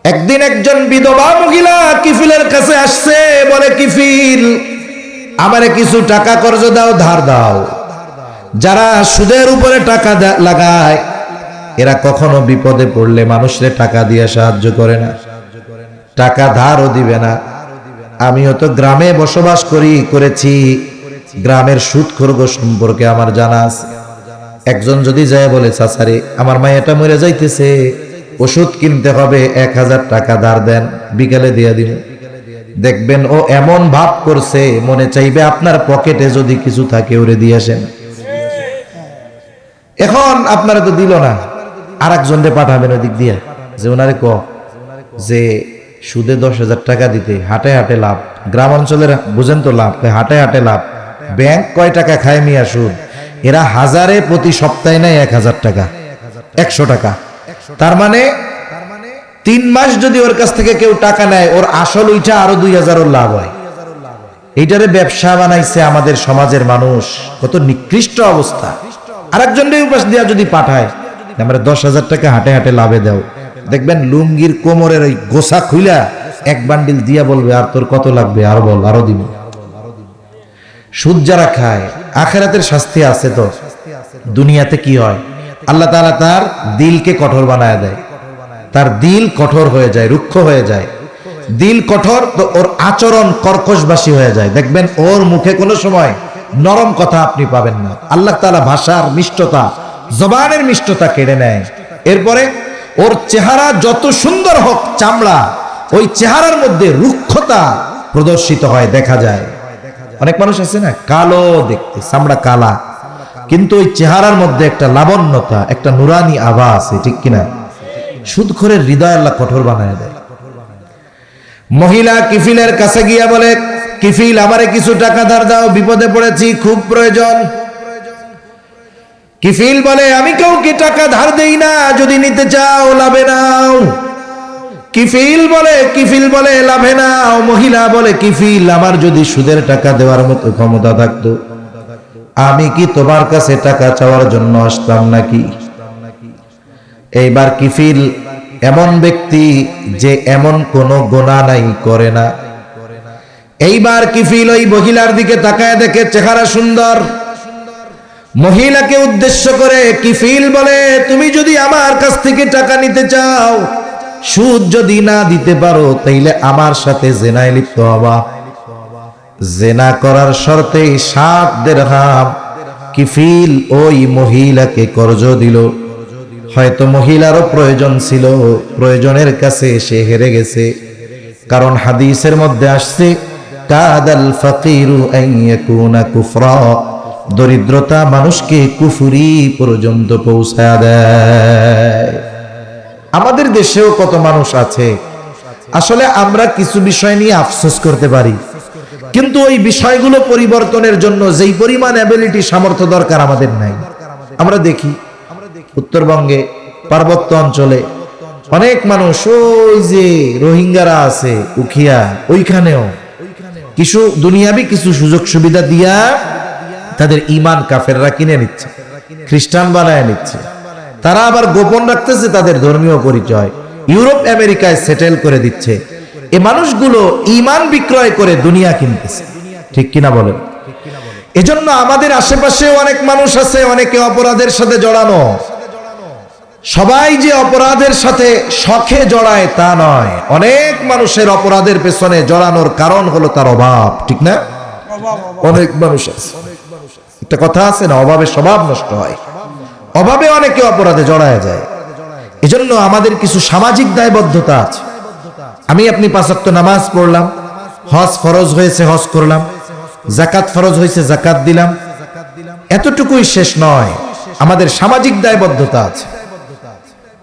একদিন একজন বিধবা মহিলা কিফিলের কাছে আসছে, বলে কিফিল আমারে কিছু টাকা কর্জ দাও, ধার দাও। যারা সুদের উপরে টাকা লাগায় এরা কখনো বিপদে পড়লে মানুষরে টাকা দিয়ে সাহায্য করে না, টাকা ধারও দিবে না। আমিও তো গ্রামে বসবাস করেছি, গ্রামের সুদখোরগো সম্পর্কে আমার জানা আছে। একজন যদি যায় বলে চাচারে আমার মায়েটা মরে যাইতেছে, ওষুধ কিনতে হবে, 1000 টাকা ধার দেন, বিকালে দিয়ে দিব। দেখবেন ও এমন ভাব করছে মনে চাইবে আপনার পকেটে যদি কিছু থাকে ওরে দিয়ে আসেন। এখন আপনারা তো দিল না, আর একজনরে পাঠাবেন ওই দিক দিয়ে, যে ওনারে যে সুদে 10,000 টাকা দিতে হাটে হাটে লাভ। গ্রাম অঞ্চলের বুঝেন তো লাভ, হাটে হাটে লাভ। ব্যাংক কয় টাকা খায় মিয়া সুদ? এরা হাজারে প্রতি সপ্তাহে নেয় 1000 টাকা, 100 টাকা। তার মানে 3 মাস যদি ওর কাছ থেকে কেউ টাকা নেয়, ওর আসল ওইটা আরো 2000 ওর লাভ হয়। এইটারে ব্যবসা বানাইছে আমাদের সমাজের মানুষ। কত নিকৃষ্ট অবস্থা। আরেকজনের উপাস দিয়া যদি পাঠায়, আমরা 10,000 টাকা হাটে হাটে লাভে দাও, দেখবেন লুঙ্গির কোমরের ওই গোসা খুইলা 1 বান্ডিল দিয়া বলবে আর তোর কত লাগবে, আর বল, আরো দিব। সুদ যারা খায় আখিরাতের শাস্তি আছে তো। দুনিয়াতে কি হয়, আল্লাহ তাআলা তার দিলকে কঠোর বানায় দেয়, তার দিল কঠোর হয়ে যায়, রুক্ষ হয়ে যায়। দিল কঠোর তো ওর আচরণ কর্কশবাসী হয়ে যায়। দেখবেন ওর মুখে কোনো সময় নরম কথা আপনি পাবেন না। আল্লাহ তাআলা ভাষার মিষ্টতা, জবানের মিষ্টতা কেড়ে নেয়। এরপরে ওর চেহারা যত সুন্দর হোক, চামড়া, ওই চেহারার মধ্যে রুক্ষতা প্রদর্শিত হয়, দেখা যায়। অনেক মানুষ আছে না কালো দেখতে, চামড়া কালা, কিন্তু ওই চেহারার মধ্যে একটা লাবণ্যতা, একটা নুরানি আভা আছে, ঠিক কিনা? সুদখোরের হৃদয় আল্লাহ কঠোর বানায় দেয়। মহিলা কিফিলের কাছে গিয়া বলে, কিফিল আমারে কিছু টাকা ধার দাও, বিপদে পড়েছি, খুব প্রয়োজন। কিফিল বলে আমি কাউকে টাকা ধার দেই না, যদি নিতে চাও লাভে নাও। কিফিল বলে লাভে নাও। মহিলা বলে কিফিল আমার যদি সুদের টাকা দেওয়ার মতো ক্ষমতা থাকতো, আমি কি তোমার কাছে টাকা চাওয়ার জন্য আসতাম নাকি? এইবার কিফিল এমন ব্যক্তি যে এমন কোন গুনাহ নাই, করে না। এইবার কিফিল ওই মহিলার দিকে তাকায়, দেখে চেহারা সুন্দর। মহিলাকে উদ্দেশ্য করে কিফিল বলে তুমি যদি আমার কাছ থেকে টাকা নিতে চাও, সুদ যদি না দিতে পারো, তাইলে আমার সাথে জেনায় লিপ্ত হবা। জেনা করার শর্তে 7 দিরহাম কিফিল ওই মহিলাকে কর্জ দিল। হয়তো মহিলারও প্রয়োজন ছিল, প্রয়োজনের কাছে সে হেরে গেছে। কারণ হাদিসের মধ্যে আসছে কাদাল ফাকিরু আন ইয়াকুনা কুফরা, দরিদ্রতা মানুষকে কুফরি পর্যন্ত পৌঁছায়া দেয়। আমাদের দেশেও কত মানুষ আছে, আসলে আমরা কিছু বিষয় নিয়ে আফসোস করতে পারি, কিন্তু ওই বিষয়গুলো পরিবর্তনের জন্য যেই পরিমাণ অ্যাবিলিটি, সামর্থ্য দরকার আমাদের নাই। আমরা দেখি উত্তরবঙ্গে পার্বত্য অঞ্চলে অনেক মানুষ, ওই যে রোহিঙ্গারা আছে উখিয়া, ওইখানেও কিছু দুনিয়াবি কিছু সুযোগ সুবিধা দিয়া তাদের ইমান কাফেররা কিনে নিচ্ছে, খ্রিস্টান বানায় নিচ্ছে। তারা আবার গোপন রাখতেছে তাদের ধর্মীয় পরিচয়, ইউরোপ আমেরিকায় সেটেল করে দিচ্ছে। এই মানুষগুলো ইমান বিক্রয় করে দুনিয়া কিনতেছে, ঠিক কিনা বলেন? এজন্য আমাদের আশেপাশে অনেক মানুষ আছে, অনেকে অপরাধের সাথে জড়ানো। সবাই যে অপরাধের সাথে শখে জড়ায় তা নয়, অনেক মানুষের অপরাধের পেছনে জড়ানোর কারণ হলো তার অভাব, ঠিক না? অনেক মানুষ আছে, একটা কথা আছে না, অভাবে স্বভাব নষ্ট হয়। অভাবে অনেকে অপরাধে জড়ায় যায়। এজন্য আমাদের কিছু সামাজিক দায়বদ্ধতা আছে। আমি আপনি 5 ওয়াক্ত নামাজ পড়লাম, হজ ফরজ হয়েছে হজ করলাম, যাকাত ফরজ হয়েছে যাকাত দিলাম, এতটুকুই শেষ নয়, আমাদের সামাজিক দায়বদ্ধতা আছে।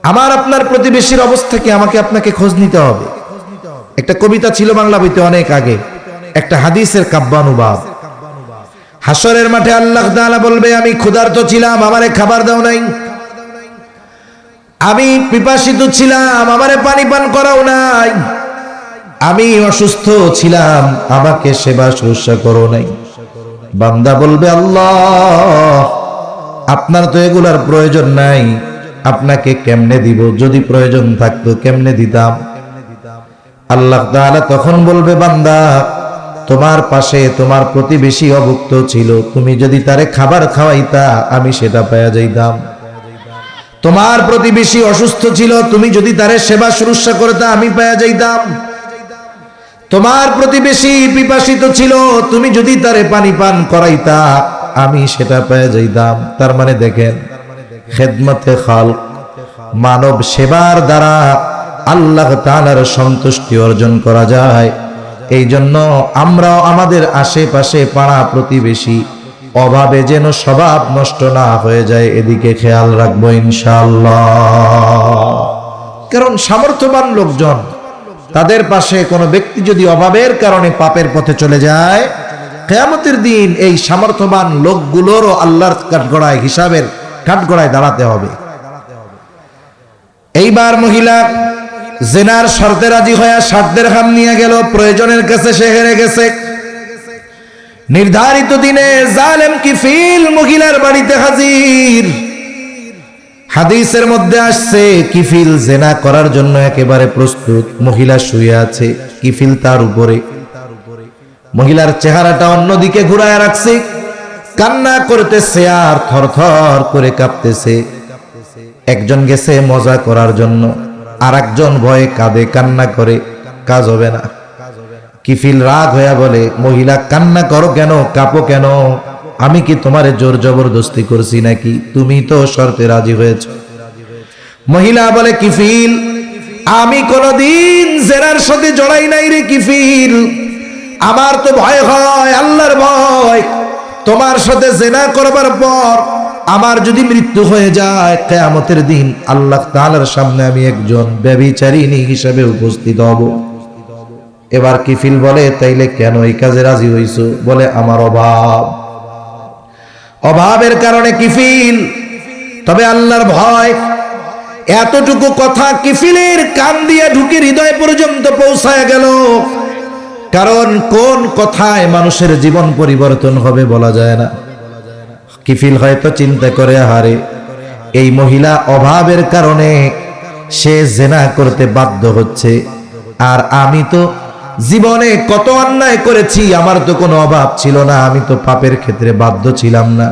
আমার আপনার প্রতিবেশীর অবস্থা কি আমাকে আপনাকে খোঁজ নিতে হবে। একটা কবিতা ছিল বাংলা বইতে অনেক আগে, একটা হাদিসের কাব্যানুবাদ। হাসরের মাঠে আল্লাহ তাআলা বলবে, আমি ক্ষুধার্ত ছিলাম, আমারে খাবার দাও নাই, আমি পিপাসিত ছিলাম, আমারে পানি পান করাও নাই, আমি অসুস্থ ছিলাম, আমাকে সেবা শুশ্রূষা করো নাই। বান্দা বলবে, আল্লাহ আপনার তো এগুলার প্রয়োজন নাই, আপনাকে কেমনে দিব, যদি প্রয়োজন থাকতো কেমনে দিতাম। আল্লাহ তাআলা তখন বলবে, বান্দা তোমার পাশে তোমার প্রতিবেশী অভুক্ত ছিল, তুমি যদি তারে খাবার খাওয়াইতা আমি সেটা পেয়ে যাইতাম। তোমার প্রতিবেশী অসুস্থ ছিল, তুমি যদি তারে সেবা শুশ্রূষা করতা আমি পেয়ে যাইতাম। তোমার প্রতিবেশী পিপাসিত ছিল, তুমি যদি তারে পানি পান করাইতা আমি সেটা পেয়ে যাইতাম। তার মানে দেখেন, খেদমতে খালক, মানব সেবার দ্বারা আল্লাহ তাআলার সন্তুষ্টি অর্জন করা যায়। এই জন্য আমরাও আমাদের আশেপাশে পাড়া প্রতিবেশী অভাবে যেন স্বভাব নষ্ট না হয়ে যায়, এদিকে খেয়াল রাখবো ইনশাআল্লাহ। কারণ সামর্থ্যবান লোকজন, তাদের পাশে কোনো ব্যক্তি যদি অভাবের কারণে পাপের পথে চলে যায়, কিয়ামতের দিন এই সামর্থ্যবান লোকগুলোরও আল্লাহর কাঠগড়ায়, হিসাবের কাঠগড়ায় দাঁড়াতে হবে। এইবার মহিলা জেনার শর্তে রাজি হয়ে 60 দিরহাম নিয়ে গেল, প্রয়োজনের কাছে সে হেরে গেছে। নির্ধারিত দিনে জালেম কিফিল মহিলার বাড়িতে হাজির। হাদিসের মধ্যে আসছে, কিফিল জেনা করার জন্য একেবারে প্রস্তুত, মহিলা শুয়ে আছে, কিফিল তার উপরে। মহিলার চেহারাটা অন্যদিকে ঘুরায় রাখছে, কান্না করতেছে আর থরথর করে কাঁপতেছে। একজন গেছে মজা করার জন্য, আর একজন ভয়ে কাঁদে, কান্না করে, কাজ হবে না। কিফিল রাগ হইয়া বলে, মহিলা কান্না করো কেন, কাঁপো কেন, আমি কি তোমারে জোর জবরদস্তি করছি নাকি, তুমি তো শর্তে রাজি হয়েছ। মহিলা বলে, কিফিল আমি কোনদিন জেনার সাথে জড়াই নাই রে কিফিল, আমার তো ভয় হয়, আল্লাহর ভয়। তোমার সাথে জেনা করবার পর আমার যদি মৃত্যু হয়ে যায়, কিয়ামতের দিন আল্লাহ তাআলার সামনে আমি একজন ব্যভিচারিণী হিসেবে উপস্থিত হব। এবার কিফিল বলে, তাইলে কেন এই কাজে রাজি হইছো? বলে, আমার অভাব, অভাবের কারণে কিফিল, তবে আল্লাহর ভয়। এতটুকু কথা কিফিলের কান দিয়ে ঢুকে হৃদয় পর্যন্ত পৌঁছায় গেল। কারণ কোন কথায় মানুষের জীবন পরিবর্তন হবে বলা যায় না। কিফিল হয়তো চিন্তা করে, হারে এই মহিলা অভাবের কারণে সে জেনা করতে বাধ্য হচ্ছে, আর আমি তো জীবনে কত অন্যায় করেছি, আমার তো কোনো অভাব ছিল না, আমি তো পাপের ক্ষেত্রে বাধ্য ছিলাম না।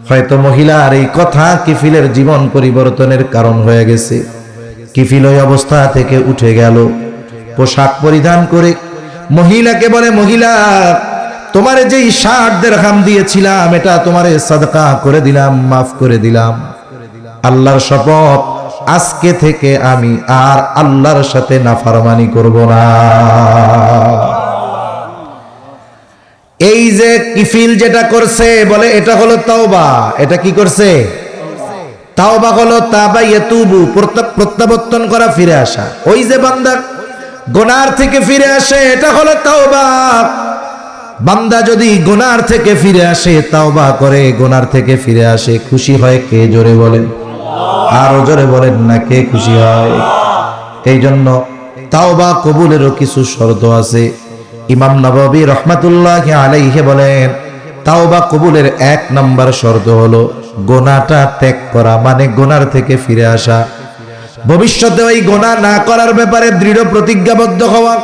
হয়তো মহিলার এই কথা কিফিলের জীবন পরিবর্তনের কারণ হয়ে গেছে। কিফিল ওই অবস্থা থেকে উঠে গেল, পোশাক পরিধান করে মহিলাকে বলে, মহিলা তোমারে যেই 60 দিরহাম দিয়েছিলাম এটা তোমারে সাদকা করে দিলাম, মাফ করে দিলাম। আল্লাহর শপথ, আজকে থেকে আমি আর আল্লাহর সাথে নাফরমানি করব না। এই যে কিফিল যেটা করছে বলে এটা হলো তাওবা। এটা কি করছে? তাওবা হলো তাবা ইয়াতুবু, প্রত্যাবর্তন করা, ফিরে আসা। ওই যে বান্দা গুনার থেকে ফিরে আসে এটা হলো তাওবা। বান্দা যদি গুনার থেকে ফিরে আসে, তাওবা করে গুনার থেকে ফিরে আসে, খুশি হয় কে? জোরে বলেন, আরো জোরে বলেন না, কে খুশি হয়? এই জন্য তাওবা কবুলেরও কিছু শর্ত আছে। ইমাম নববী রাহমাতুল্লাহি আলাইহি বলেন, তাওবা কবুলের 1 নাম্বার শর্ত হলো গুনাহটা ত্যাগ করা, মানে গুনার থেকে ফিরে আসা, ভবিষ্যতে ওই গুনাহ না করার ব্যাপারে দৃঢ় প্রতিজ্ঞাবদ্ধ হওয়া।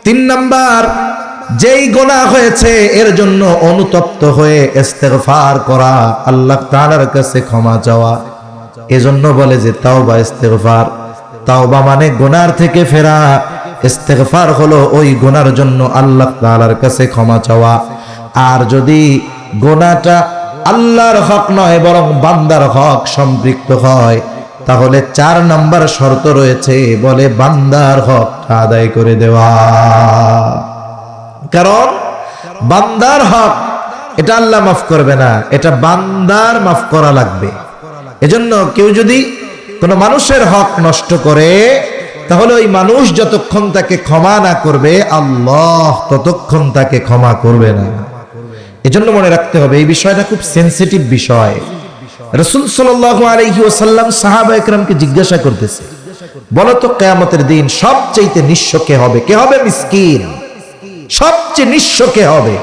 3 নাম্বার, যেই গুনাহ হয়েছে এর জন্য অনুতপ্ত হয়ে ইস্তেগফার করা, আল্লাহ তাআলার কাছে ক্ষমা চাওয়া। এজন্য বলে যে তাওবা ইস্তেগফার। তাওবা মানে গুনার থেকে ফেরা, ইস্তেগফার হলো ওই গুনার জন্য আল্লাহ তাআলার কাছে ক্ষমা চাওয়া। আর যদি গুনাহটা আল্লাহর হক নয় বরং বান্দার হক সম্পৃক্ত হয়, তাহলে 4 নাম্বার শর্ত রয়েছে, বলে বান্দার হক আদায় করে দেওয়া। কারণ বান্দার হক এটা আল্লাহ মাফ করবে না, এটা বান্দার মাফ করা লাগবে। এজন্য কেউ যদি কোনো মানুষের হক নষ্ট করে, তাহলে ওই মানুষ যতক্ষণ তাকে ক্ষমা না করবে, আল্লাহ ততক্ষণ তাকে ক্ষমা করবে না। এজন্য মনে রাখতে হবে এই বিষয়টা খুব সেনসিটিভ বিষয়। রাসূল সাল্লাল্লাহু আলাইহি ওয়াসাল্লাম সাহাবা একরামকে জিজ্ঞাসা করতেছে, বলো তো কিয়ামতের দিন সবচেয়ে নিঃস্ব কে হবে? কে হবে মিসকিন? সবচেয়ে নিঃস্ব কে হবে?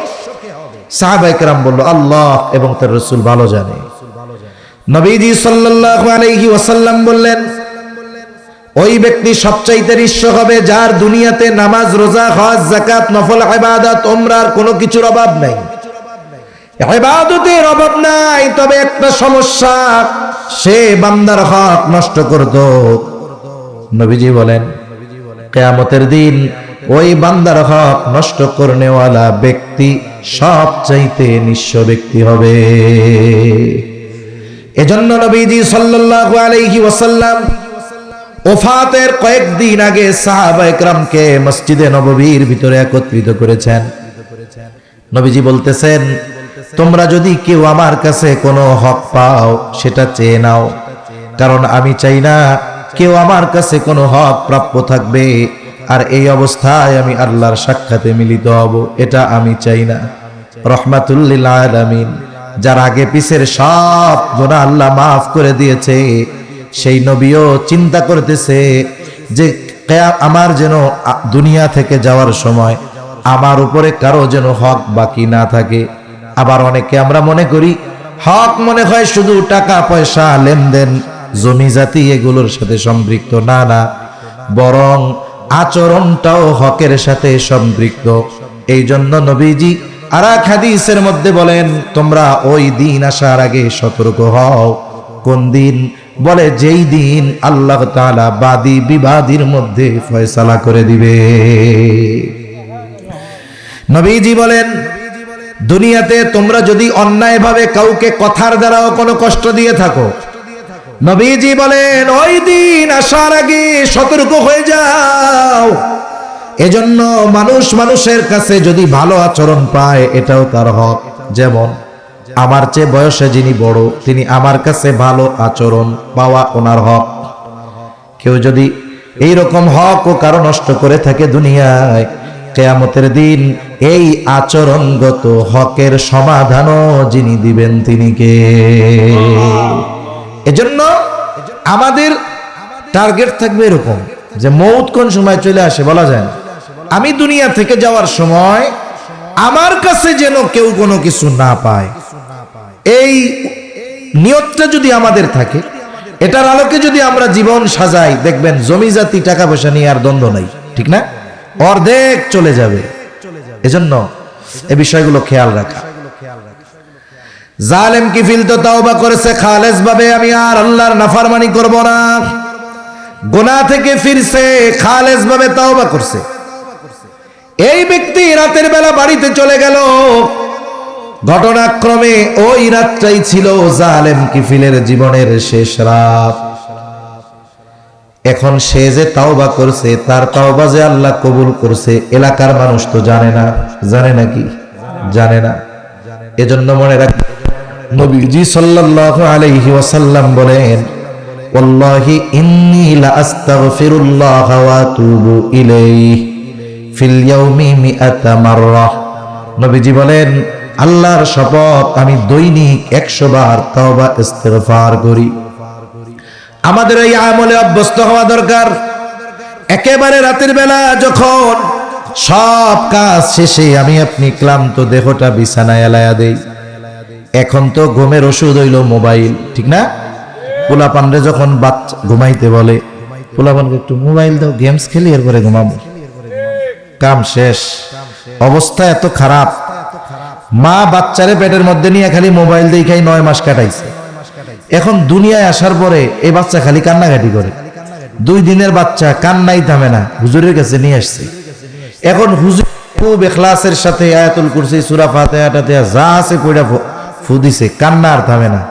সাহাবা একরাম বলল, আল্লাহ এবং তার রাসূল ভালো জানে। নবীজি সাল্লাল্লাহু আলাইহি ওয়াসাল্লাম বললেন, ওই ব্যক্তি সবচাইতে নিঃস্ব হবে যার দুনিয়াতে নামাজ, রোজা, হজ, যাকাত, নফল ইবাদত, উমরার কোনো কিছুর অভাব নাই, ইবাদতের অভাব নাই। তবে একটা সমস্যা, সে বান্দার হক নষ্ট করত। নবীজি বলেন, কিয়ামতের দিন ওই বান্দার হক নষ্ট করনেওয়ালা ব্যক্তি সবচাইতে নিঃস্ব ব্যক্তি হবে। এজন্য নবীজি সাল্লাল্লাহু আলাইহি ওয়াসাল্লাম ওফাতের কয়েকদিন আগে সাহাবা একরামকে মসজিদে নববীর ভিতরে একত্রিত করেছেন। নবীজি বলতেছেন, তোমরা যদি কেউ আমার কাছে কোনো হক পাও সেটা চেয়ে নাও, কারণ আমি চাই না কেউ আমার কাছে কোনো হক প্রাপ্য থাকবে আর এই অবস্থায় আমি আল্লাহর সাক্ষাতে মিলিত হব, এটা আমি চাই না। রহমাতুল লিল আলামিন, যার আগে পিছের সব গুনাহ আল্লাহ মাফ করে দিয়েছে, সেই নবীও চিন্তা করতেছে যে আমার যেন দুনিয়া থেকে যাওয়ার সময় আমার উপরে কারো যেন হক বাকি না থাকে। আবার অনেকে আমরা মনে করি হক মনে হয় শুধু টাকা পয়সা, লেনদেন, জমি জাতি এগুলোর সাথে সম্পৃক্ত। না না, বরং আচরণটাও হকের সাথে সম্পৃক্ত। এই জন্য নবীজি আর এক হাদিসের মধ্যে বলেন, তোমরা ওই দিন আসার আগে সতর্ক হও। কোন দিন? বলে যেই দিন আল্লাহ তাআলা বাদী বিবাদীর মধ্যে ফয়সালা করে দিবে। নবীজি বলেন, দুনিয়াতে তোমরা যদি অন্যায়ভাবে কাউকে কথার দ্বারাও কোনো কষ্ট দিয়ে থাকো, নবীজি বলেন ওই দিন আসার আগে সতর্ক হয়ে যাও। এজন্য মানুষ মানুষের কাছে যদি ভালো আচরণ পায়, এটাও তার হক। যেমন আমার চেয়ে বয়সে যিনি বড়, তিনি আমার কাছে ভালো আচরণ পাওয়া ওনার হক। কেউ যদি এই রকম হক ও কারো নষ্ট করে থাকে দুনিয়ায়, কিয়ামতের দিন এই আচরণগত হকের সমাধানও যিনি দিবেন তিনি কে? এজন্য আমাদের টার্গেট থাকবে এরকম যে মৌত কোন সময় চলে আসে বলা যায় না। আমি দুনিয়া থেকে যাওয়ার সময় আমার কাছে যেন কেউ কোনো কিছু না পায়, এই নিয়তটা যদি আমাদের থাকে, এটার আলোকে যদি আমরা জীবন সাজাই, দেখবেন জমি জাতি টাকা পয়সা নিয়ে আর দ্বন্দ্ব নাই, ঠিক না? অর্ধেক চলে যাবে। এজন্য এই বিষয়গুলো খেয়াল রাখা। জালেম কিফিল তো তাওবা করেছে খালেস ভাবে, আমি আর আল্লাহর নাফরমানি করব না, গুনাহ থেকে ফিরছে, খালেস ভাবে তাওবা করছে। এই ব্যক্তি রাতের বেলা বাড়িতে চলে গেল। ঘটনাক্রমে ওই রাতটাই ছিল জালেম কিফিলের জীবনের শেষ রাত। এখন সে যে তাওবা করছে, তার তাওবা যে আল্লাহ কবুল করছে, এলাকার মানুষ তো জানে না। জানে নাকি? জানে না। এজন্য মনে রাখ, নবীজি সাল্লাল্লাহু আলাইহি ওয়াসাল্লাম বলেন, ওয়াল্লাহি ইন্নী লা আস্তাগফিরুল্লাহ ওয়া আতুবু ইলাইহি ফিল ইয়াউমি মিআতা মাররা। নবীজি বলেন, আল্লাহর শপথ, আমি দৈনিক 100 বার তওবা ইস্তিগফার করি। আমাদের এই আমলে অভ্যস্ত হওয়া দরকার। একেবারে রাতের বেলা যখন সব কাজ শেষে আমি আপনি ক্লান্ত দেহটা বিছানায় এলায়া দেই, এখন তো ঘুমের ওষুধ হইল মোবাইল, ঠিক না? পোলাপানরে যখন বাচ্চা ঘুমাইতে বলে, পোলাপানকে একটু মোবাইল দাও, গেমস খেলি, এরপরে ঘুমাবো। কাম শেষ। অবস্থা এত খারাপ, মা বাচ্চারে পেটের মধ্যে নিয়ে খালি মোবাইল দেখাই 9 মাস কাটাইছে। এখন দুনিয়ায় আসার পরে এই বাচ্চা খালি কান্নাকাটি করে। 2 দিনের বাচ্চা, কান্নাই থামে না, হুজুরের কাছে নিয়ে আসছে। এখন হুজুর খুব ইখলাসের সাথে আয়াতুল কুরসি, সূরা ফাতিহাটাতে যা আছে পড়া ফু দিছে, কান্না আর থামে না।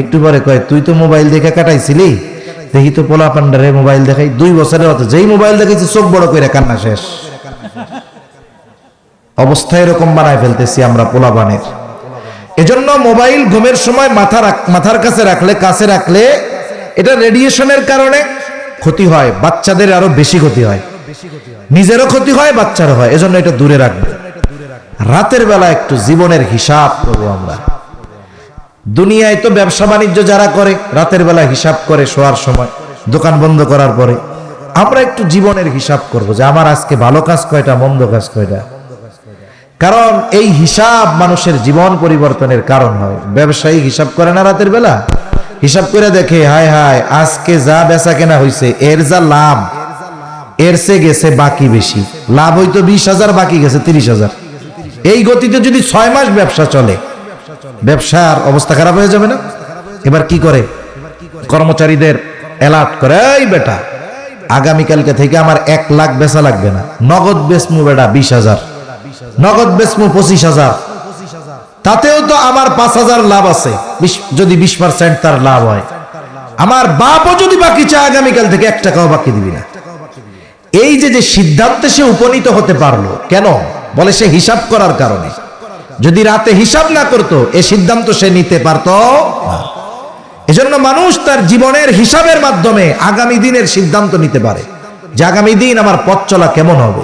একটু পরে কয়, তুই তো মোবাইল দেখে কাটাইছিলি, দেখি তো পোলা পান্ডারে মোবাইল দেখাই। 2 বছরের মতো যেই মোবাইল দেখাইছে চোখ বড় করে কান্না শেষ। অবস্থা এরকম বানায় ফেলতেছি আমরা পোলাপানের। এজন্য মোবাইল ঘুমের সময় মাথার কাছে রাখলে এটা রেডিয়েশনের কারণে ক্ষতি হয়, বাচ্চাদের আরো বেশি ক্ষতি হয়, নিজেরও ক্ষতি হয়, বাচ্চারও হয়। এজন্য এটা দূরে রাখবে। রাতের বেলা একটু জীবনের হিসাব করবো আমরা। দুনিয়ায় তো ব্যবসা বাণিজ্য যারা করে রাতের বেলা হিসাব করে শোয়ার সময়, দোকান বন্ধ করার পরে। আমরা একটু জীবনের হিসাব করব যে আমার আজকে ভালো কাজ কয়টা, মন্দ কাজ কয়টা। কারণ এই হিসাব মানুষের জীবন পরিবর্তনের কারণ হয়। ব্যবসায়ী হিসাব করে না রাতের বেলা, হিসাব করে দেখে, হায় হায় আজকে যা বেচা কেনা হয়েছে, এর যা লাভ, এর সে গেছে বাকি বেশি। লাভ হইতো 20,000, বাকি গেছে 30,000। এই গতিতে যদি 6 মাস ব্যবসা চলে, ব্যবসার অবস্থা খারাপ হয়ে যাবে না? এবার কি করে? কর্মচারীদের অ্যালার্ট করে, এই বেটা আগামীকালকে থেকে আমার 1 লাখ বেচা লাগবে না, নগদ বেচমু বেটা 20,000, নগদ বেচমু 25,000। তাতেও তো আমার 5,000 লাভ আছে, যদি 20% তার লাভ হয়। আমার বাপও যদি বাকি চায় আগামীকাল থেকে 1 টাকাও বাকি দিবি না। এই যে সিদ্ধান্তে সে উপনীত হতে পারলো, কেন? বলে সে হিসাব করার কারণে। যদি রাতে হিসাব না করতো, এ সিদ্ধান্ত সে নিতে পারতো না। এজন্য মানুষ তার জীবনের হিসাবের মাধ্যমে আগামী দিনের সিদ্ধান্ত নিতে পারে যে আগামী দিন আমার পথ চলা কেমন হবে।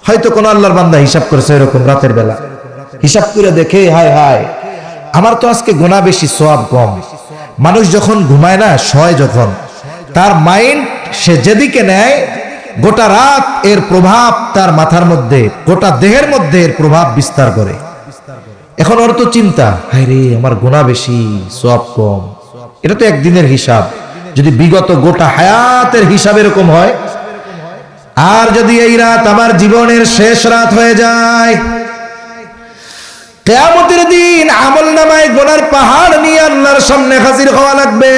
হয়তো কোন আল্লাহর বান্দা হিসাব করেছে এরকম রাতের বেলা, হিসাব করে দেখে, হায় হায় আমার তো আজকে গুনাহ বেশি, সওয়াব কম। মানুষ যখন ঘুমায় না, শয় যখন, তার মাইন্ড সে যেদিকে নেয়, গোটা রাত এর প্রভাব তার মাথার মধ্যে, গোটা দেহের মধ্যে এর প্রভাব বিস্তার করে। এখন ওর তো চিন্তা, হায় রে আমার গুনাহ বেশি, সওয়াব কম। এটা তো একদিনের হিসাব। যদি বিগত গোটা হায়াতের হিসাব এরকম হয়, আর যদি এই রাত আমার জীবনের শেষ রাত হয়ে যায়, কিয়ামতের দিন আমলনামায় গুনার পাহাড় নিয়ে আল্লাহর সামনে হাজির হওয়া লাগবে।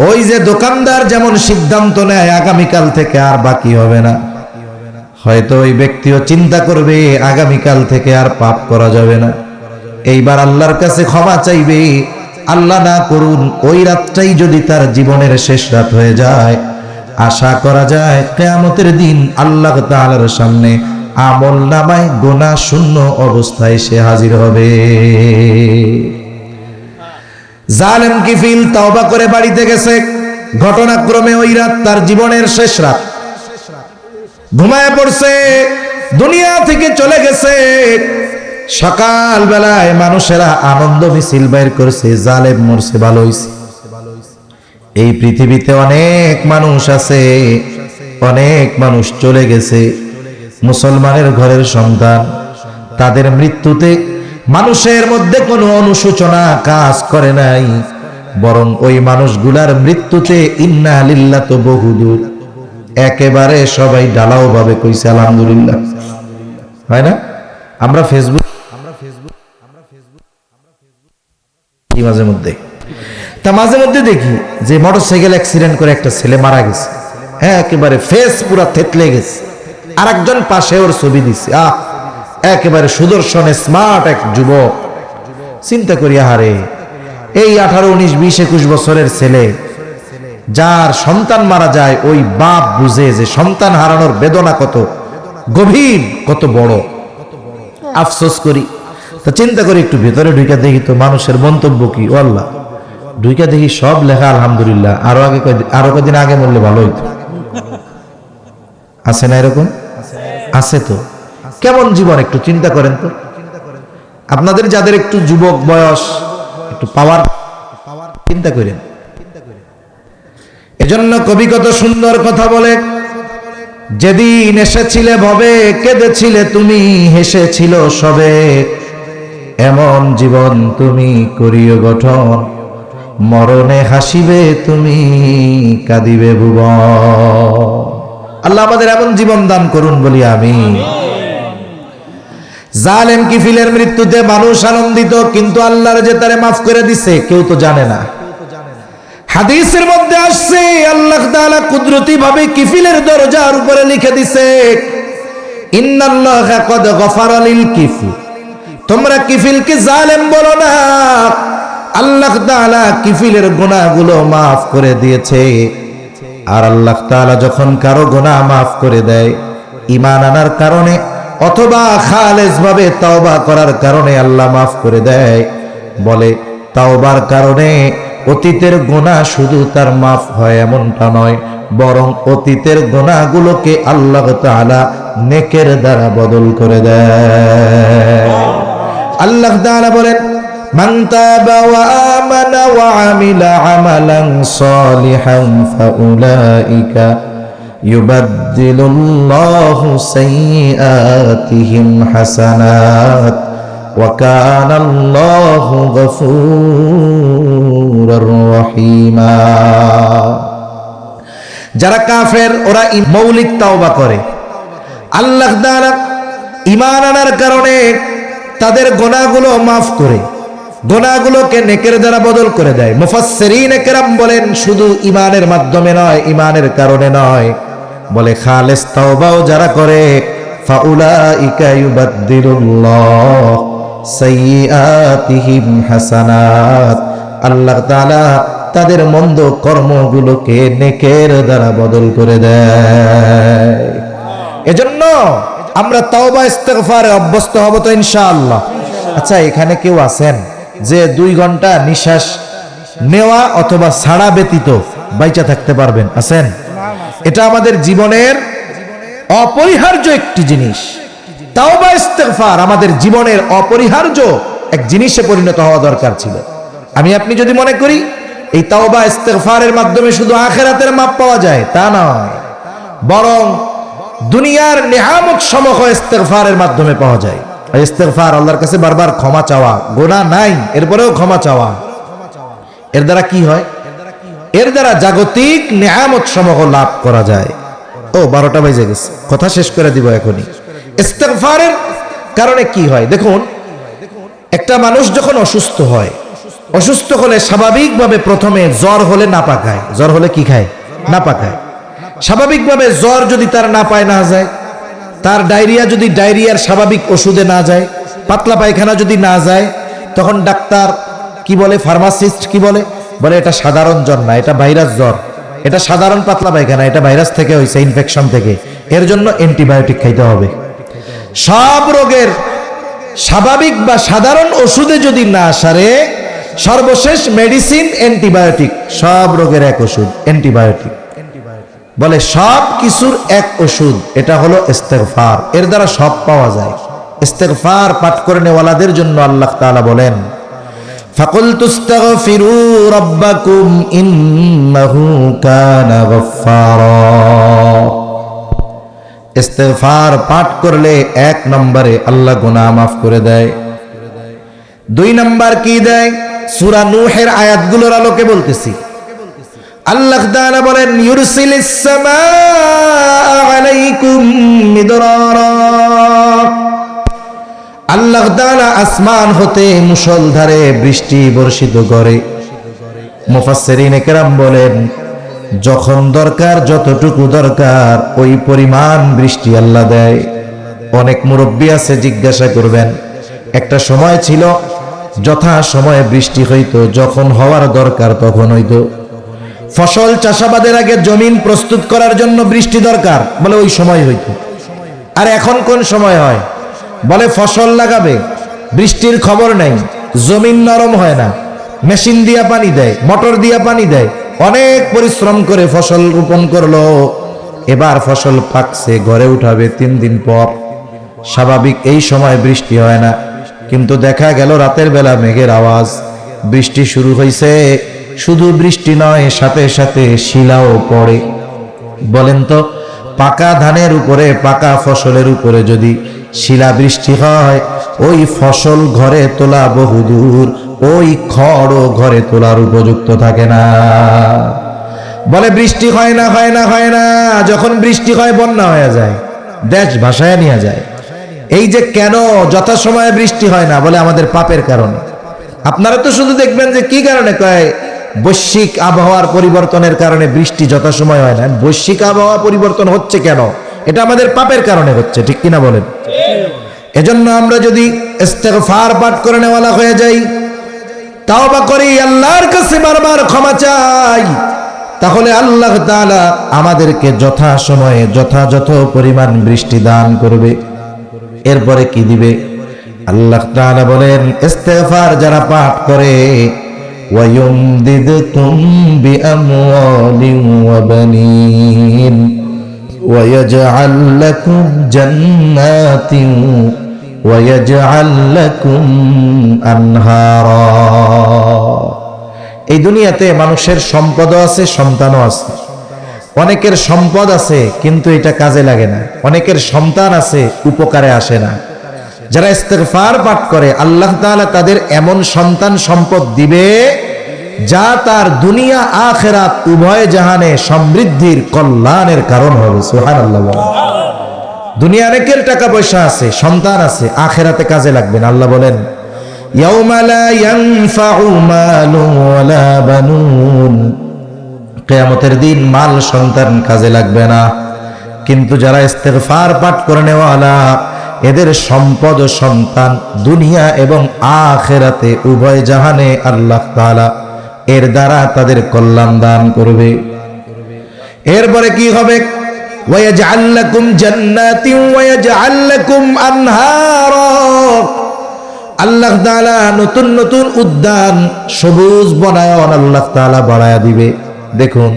ওই যে দোকানদার যেমন সিদ্ধান্ত নেয় আগামীকাল থেকে আর বাকি হবে না, হয়তো ওই ব্যক্তিও চিন্তা করবে আগামীকাল থেকে আর পাপ করা যাবে না। এইবার আল্লাহর কাছে ক্ষমা চাইবে। আল্লাহ না করুন ওই রাতটাই যদি তার জীবনের শেষ রাত হয়ে যায়, আশা করা যায় কিয়ামতের দিন আল্লাহ তাআলার সামনে আমলনামায় গুনাহ শূন্য অবস্থায় সে হাজির হবে। জালেম কি ফিল তওবা করে বাড়িতে গেছে, ঘটনাক্রমে ওই রাত তার জীবনের শেষ রাত, ঘুমায় পড়ছে, দুনিয়া থেকে চলে গেছে। সকাল বেলায় মানুষেরা আনন্দ মিছিল বের করছে, জালেম মরছে, ভালো হইছে। এই পৃথিবীতে অনেক মানুষ আছে, অনেক মানুষ চলে গেছে, মুসলমানের ঘরের সন্তান, তাদের মৃত্যুতে মানুষের মধ্যে কোনো অনুশোচনা কাজ করে নাই, বরং ওই মানুষগুলার মৃত্যুতে ইন্না লিল্লাহ তো বহুদূর, একেবারে সবাই ঢালাও ভাবে কইছে আলহামদুলিল্লাহ। হয় না? আমরা ফেসবুক মাঝে মধ্যে দেখি যে মোটরসাইকেল অ্যাক্সিডেন্ট করে একটা ছেলে মারা গেছে, একেবারে ফেস পুরা থেতলে গেছে, আর একজন পাশে ওর ছবি দিছে, একেবারে সুদর্শন স্মার্ট এক যুবক। চিন্তা করি, আহারে এই 18, 19, 20, 21 বছরের ছেলে, যার সন্তান মারা যায়, ওই বাপ বুঝে যে সন্তান হারানোর বেদনা কত গভীর, কত বড়। আফসোস করি। তো চিন্তা করি একটু ভেতরে ঢুকে দেখি তো মানুষের মন্তব্য কি। ও আল্লাহ, ঢুকে দেখি সব লেখা আলহামদুলিল্লাহ, আরো কদিন আগে বললে ভালো হইতো। আছে না এরকম? আছে তো। কেমন জীবন একটু চিন্তা করেন তো। আপনাদের যাদের একটু যুবক বয়স, একটু পাওয়ার চিন্তা করেন। এজন্য কবি কত সুন্দর কথা বলে, যেদিন এসেছিলে ভবে কেঁদেছিলে তুমি, হেসেছিল সবে, এমন জীবন তুমি করিও গঠন, মরণে হাসিবে তুমি কাঁদিবে ভুবন। আল্লাহ আমাদের এমন জীবন দান করুন বলি আমিন। জালেম কিফিলের মৃত্যুতে মানুষ আনন্দিত, কিন্তু আল্লাহর যে তারে মাফ করে দিছে কেউ তো জানে না। হাদিসের মধ্যে আসছে আল্লাহ তাআলা কুদরতি ভাবে কিফিলের দরজার উপরে লিখে দিছে, ইন্নাল্লাহা ক্বাদ গফারা লিল কিফি, তোমরা কিফিলকে জালেম বলো না, আল্লাহ তাআলা কিফিলের গুনাহগুলো মাফ করে দিয়েছে। আর আল্লাহ তাআলা যখন কারো গুনাহ মাফ করে দেয়, ঈমান আনার কারণে অথবা খালেস ভাবে তওবা করার কারণে আল্লাহ মাফ করে দেয়। বলে তওবার কারণে অতীতের গুনাহ শুধু তার মাফ হয় এমনটা নয়, বরং অতীতের গুনাহগুলোকে আল্লাহ তাআলা নেকের দ্বারা বদল করে দেয়। আল্লাহ তাআলা বলেন, মান তাবা ওয়া আমানা ওয়া আমিলা আমালান সালিহান ফাউলাইকা ইউবাদদিলুল্লাহু সাইয়্যাতিহিম হাসানাত ওয়া কানাল্লাহু গফুরুর রহিমা। যারা কাফের ওরা মৌলিক তাওবা করে, আল্লাহ তাআলা ঈমান আনার কারণে তাদের গুনাহগুলো মাফ করে, গুনাহগুলোকে নেকের দ্বারা বদল করে দেয়। মুফাসসিরিনে কেরাম বলেন শুধু ঈমানের মাধ্যমে নয়, ঈমানের কারণে নয়, বলে খালেস তাওবাও যারা করে, ফাউলাইকা ইউবাদদিলুল্লাহ সাইয়্যাতিহিম হাসানাত, আল্লাহ তাআলা তাদের মন্দ কর্মগুলোকে নেকের দ্বারা বদল করে দেয়। এজন্য আমরা তাওবা ইস্তিগফারে অভ্যস্ত হব তো ইনশাআল্লাহ। আচ্ছা, এখানে কেউ আছেন যে 2 ঘন্টা নিঃশ্বাস নেওয়া অথবা ছাড়া ব্যতীত বাইচা থাকতে পারবেন? আছেন? এটা আমাদের জীবনের অপরিহার্য একটি জিনিস। তাওবা ইস্তিগফার আমাদের জীবনের অপরিহার্য এক জিনিসে পরিণত হওয়া দরকার ছিল। আমি আপনি যদি মনে করি এই তাওবা ইস্তিগফারের মাধ্যমে শুধু আখিরাতের মাপ পাওয়া যায়, তা নয়, বরং দুনিয়ার নেয়ামত সমূহ ইস্তিগফারের মাধ্যমে পাওয়া যায়। ইস্তিগফার আল্লাহর কাছে বারবার ক্ষমা চাওয়া, গুনাহ নাই এরপরেও ক্ষমা চাওয়া। এর দ্বারা কি হয়? এর দ্বারা জাগতিক নেয়ামত সমূহ লাভ করা যায়। ও 12টা বেজে গেছে, কথা শেষ করে দিব এখনই। ইস্তিগফারের কারণে কি হয় দেখুন, একটা মানুষ যখন অসুস্থ হয়, অসুস্থ হলে স্বাভাবিকভাবে প্রথমে জ্বর হলে নাপা খায়। জ্বর হলে কি খায়? নাপা খায়। স্বাভাবিকভাবে জ্বর যদি তার নাপায় না যায়, তার ডায়রিয়া যদি ডায়রিয়ার স্বাভাবিক ওষুধে না যায়, পাতলা পায়খানা যদি না যায়, তখন ডাক্তার কি বলে, ফার্মাসিস্ট কি বলে, বলে এটা সাধারণ জ্বর না, এটা ভাইরাস জ্বর, এটা সাধারণ পাতলা পায়খানা, এটা ভাইরাস থেকে হয়েছে, ইনফেকশন থেকে, এর জন্য অ্যান্টিবায়োটিক খাইতে হবে। সব রোগের স্বাভাবিক বা সাধারণ ওষুধে যদি না সারে, সর্বশেষ মেডিসিন অ্যান্টিবায়োটিক। সব রোগের এক ওষুধ অ্যান্টিবায়োটিক, বলে সব কিছুর এক ওষুধ, এটা হলো ইস্তিগফার। এর দ্বারা সব পাওয়া যায়। ইস্তিগফার পাঠ করে নেওয়ালাদের জন্য আল্লাহ তাআলা বলেন, ফাকুলতুস্তাগফিরু রাব্বাকুম ইন্নাহু কানা গফফারা। ইস্তিগফার পাঠ করলে 1 নম্বরে আল্লাহ গুনাহ মাফ করে দেয়। 2 নম্বর কি দেয়? সূরা নূহের আয়াতগুলোর আলোকে বলতেছি। আল্লাহ তাআলা বলেন, ইউরসিলিস সামাআ আলাইকুম মিদরারা। আল্লাহ তাআলা আসমান হতে মুষলধারে বৃষ্টি বর্ষিত করে। মুফাসসিরিনে কেরাম বলেন, যখন দরকার, যতটুকু দরকার ওই পরিমাণ বৃষ্টি আল্লাহ দেয়। অনেক মুরব্বী আছে, জিজ্ঞাসা করবেন, একটা সময় ছিল যথা সময়ে বৃষ্টি হইতো, যখন হওয়ার দরকার তখন হইতো। ফসল চাষাবাদের আগে জমিন প্রস্তুত করার জন্য বৃষ্টি দরকার, বলে ওই সময় হইতো। আর এখন কোন সময় হয়? বলে ফসল লাগাবে, বৃষ্টির খবর নেই, জমিন নরম হয় না, মেশিন দিয়া পানি দেয়, মোটর দিয়া পানি দেয়, অনেক পরিশ্রম করে ফসল রোপণ করলো, এবার ফসল পাকছে, ঘরে উঠাবে 3 দিন পর। স্বাভাবিক এই সময় বৃষ্টি হয় না, কিন্তু দেখা গেল রাতের বেলা মেঘের আওয়াজ, বৃষ্টি শুরু হয়েছে। শুধু বৃষ্টি নয়, সাথে সাথে শিলাও পড়ে। বলেন তো, পাকা ধানের উপরে, পাকা ফসলের উপরে যদি শিলা বৃষ্টি হয়, ওই ফসল ঘরে তোলা বহুদূর, ওই খড়ও ঘরে তোলার উপযুক্ত থাকে না। বলে বৃষ্টি হয় না, হয় না, হয় না। যখন বৃষ্টি হয় বন্যা হয়ে যায়, দেশ ভাসায় নিয়ে যায়। এই যে কেন যথাসময়ে বৃষ্টি হয় না, বলে আমাদের পাপের কারণে। আপনারা তো শুধু দেখবেন যে কি কারণে কয়, বৈশ্বিক আবহাওয়ার পরিবর্তনের কারণে বৃষ্টি যথাসময় হয় না। বৈশ্বিক আবহাওয়া পরিবর্তন হচ্ছে কেন? এটা আমাদের পাপের কারণে হচ্ছে, ঠিক কিনা বলেন? এজন্য আমরা যদি ইস্তেগফার পাঠ করে নেওয়ালা হয়ে যাই, তাওবা করি, আল্লাহর কাছে বারবার ক্ষমা চাই, তাহলে আল্লাহ তাআলা আমাদেরকে যথাসময়ে যথাযথ পরিমাণ বৃষ্টি দান করবে। এরপরে কি দিবে? আল্লাহ তাআলা বলেন, ইস্তেগফার যারা পাঠ করে, ওয়ায়ুমদিদকুম বিআমওয়ালিন ওয়া বানিন ওয়ায়াজআল লাকুম জান্নাতিন ওয়ায়াজআল লাকুম আনহারা। এই দুনিয়াতে মানুষের সম্পদও আছে, সন্তানও আছে। অনেকের সম্পদ আছে কিন্তু এটা কাজে লাগে না, অনেকের সন্তান আছে উপকারে আসে না। যারা ইস্তেগফার পাঠ করে, আল্লাহ তাআলা তাদের এমন সন্তান সম্পদ দিবে যা তার দুনিয়া আখিরাত উভয় জাহানে সমৃদ্ধির কল্যাণের কারণ হবে। সুবহানাল্লাহ। দুনিয়া অনেকের টাকা পয়সা আছে, সন্তান আছে, আখিরাতে কাজে লাগবে না। আল্লাহ বলেন, ইয়াউমা লা ইয়ানফাউ মালুন ওয়ালা বানুন, কিয়ামতের দিন মাল সন্তান কাজে লাগবে না। কিন্তু যারা ইস্তেগফার পাঠ করে নেওয়ালা, এদের সম্পদ ও সন্তান দুনিয়া এবং আখিরাতে উভয় জাহানে আল্লাহ তাআলা এর দ্বারা তাদের কল্যাণ দান করবে। এরপরে কি হবে? ওয়ায়াজআল লাকুম জান্নাতিন ওয়ায়াজআল লাকুম আনহারা। আল্লাহ তাআলা নতুন নতুন উদ্যান, সবুজ বনায়ন আল্লাহ তাআলা বাড়ায়া দিবে। দেখুন,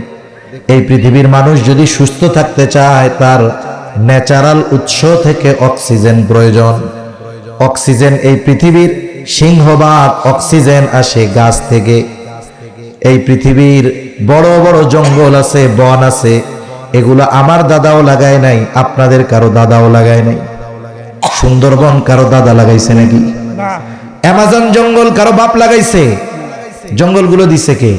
এই পৃথিবীর মানুষ যদি সুস্থ থাকতে চায়, তার ন্যাচারাল উৎস থেকে অক্সিজেন প্রয়োজন। অক্সিজেন, এই পৃথিবীর সিংহভাগ অক্সিজেন আসে গাছ থেকে। এই পৃথিবীর বড় বড় জঙ্গল আছে, বন আছে, এগুলো আমার দাদাও লাগায় নাই, আপনাদের কারো দাদাও লাগায় নাই। সুন্দরবন কারো দাদা লাগাইছে নাকি? অ্যামাজন জঙ্গল কারো বাপ লাগাইছে? জঙ্গলগুলো দিছে কে?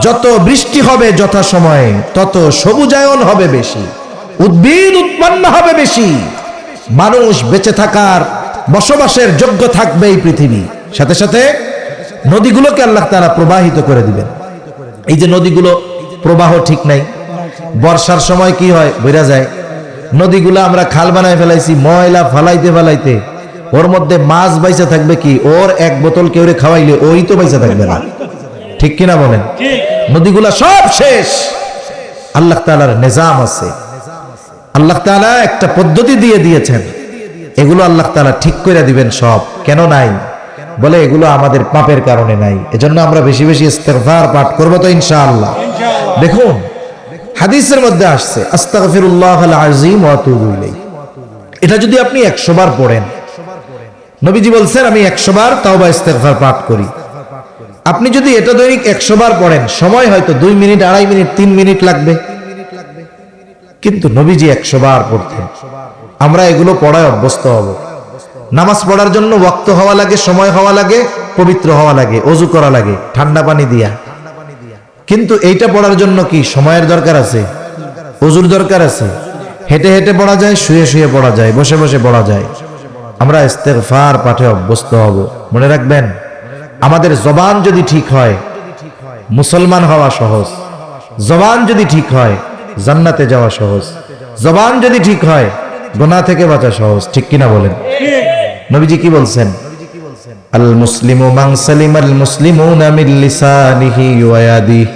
যত বৃষ্টি হবে যথা সময়ে, তত সবুজায়ন হবে বেশি, উদ্ভিদ উৎপন্ন হবে বেশি, মানুষ বেঁচে থাকার, বসবাসের যোগ্য থাকবে এই পৃথিবী। সাথে সাথে নদীগুলোকে আল্লাহ তাআলা প্রবাহিত করে দিবেন। এই যে নদীগুলো প্রবাহ ঠিক নাই, বর্ষার সময় কি হয় বইরা যায়। নদীগুলো আমরা খাল বানায় ফেলাইছি, ময়লা ফালাইতে ফালাইতে ওর মধ্যে মাছ বাইসা থাকবে কি? ওর এক বোতল কেউ খাওয়াইলে ওই তো বাইসা থাকবে না, ঠিক কিনা বলেন? নদীগুলা সব শেষ। আল্লাহ তাআলার নিজাম আছে, আল্লাহ তাআলা একটা পদ্ধতি দিয়ে দিয়েছেন, এগুলো আল্লাহ তাআলা ঠিক করে দিবেন সব। কেন নাই? বলে এগুলো আমাদের পাপের কারণে নাই। এজন্য আমরা বেশি বেশি ইস্তেগফার পাঠ করব তো ইনশাআল্লাহ। দেখুন, হাদিসের মধ্যে আসছে, আস্তাগফিরুল্লাহাল আযীম ওয়া আতুবু ইলাইহি। এটা যদি আপনি 100 বার পড়েন, নবীজি বলছেন আমি 100 বার তাওবা ইস্তেগফার পাঠ করি। আপনি যদি এটা দৈনিক 100 বার পড়েন, সময় হয়তো 2 মিনিট, 2.5 মিনিট, 3 মিনিট লাগবে, কিন্তু নবীজি 100 বার পড়তেন। আমরা এগুলো পড়ায় অভ্যস্ত হব। নামাজ পড়ার জন্য ওয়াক্ত হওয়া লাগে, সময় হওয়া লাগে, পবিত্র হওয়া লাগে, ওযু করা লাগে ঠান্ডা পানি দিয়া। কিন্তু এইটা পড়ার জন্য কি সময়ের দরকার আছে? ওযুর দরকার আছে। হেঁটে হেঁটে পড়া যায়, শুয়ে শুয়ে পড়া যায়, বসে বসে পড়া যায়। আমরা ইস্তেগফার পাঠে অভ্যস্ত হব। মনে রাখবেন, আমাদের জবান যদি ঠিক হয়, মুসলমান হওয়া সহজ। জবান যদি ঠিক হয়, জান্নাতে যাওয়া সহজ। জবান যদি ঠিক হয়, গুনাহ থেকে বাঁচা সহজ, ঠিক কিনা বলেন? নবীজি কি বলছেন? আল মুসলিমু মান সালিমাল মুসলিমুনা মিন লিসানিহি ওয়া ইয়াদিহি।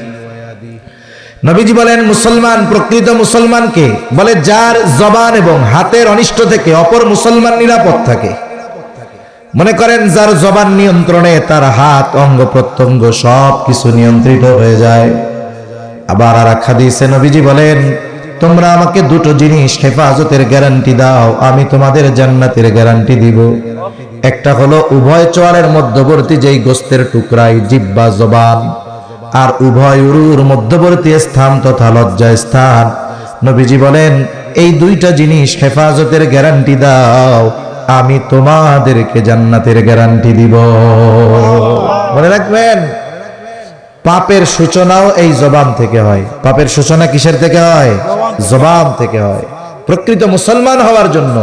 নবীজি বলেন মুসলমান, প্রকৃত মুসলমানকে বলে যার জবান এবং হাতের অনিষ্ট থেকে অপর মুসলমান নিরাপদ থাকে। মনে করেন যার জবান নিয়ন্ত্রণে তার হাত, অঙ্গ প্রত্যঙ্গ সব কিছু নিয়ন্ত্রিত হয়ে যায়। আবার আর এক হাদিসে নবীজি বলেন, তোমরা আমাকে দুটো জিনিস হেফাজতের গ্যারান্টি দাও, আমি তোমাদের জান্নাতের গ্যারান্টি দিব। একটা হলো উভয় চোয়ালের মধ্যবর্তী যেই গোস্তের টুকরাই জিহ্বা, জবান, আর উভয় উরুর মধ্যবর্তী স্থান তথা লজ্জা স্থান। নবীজি বলেন এই দুইটা জিনিস হেফাজতের গ্যারান্টি দাও, আমি তোমাদেরকে জান্নাতের গ্যারান্টি দিব। মনে রাখবেন, পাপের সূচনাও এই জবান থেকে হয়। পাপের সূচনা কিসের থেকে হয়? জবান থেকে হয়। প্রকৃত মুসলমান হওয়ার জন্য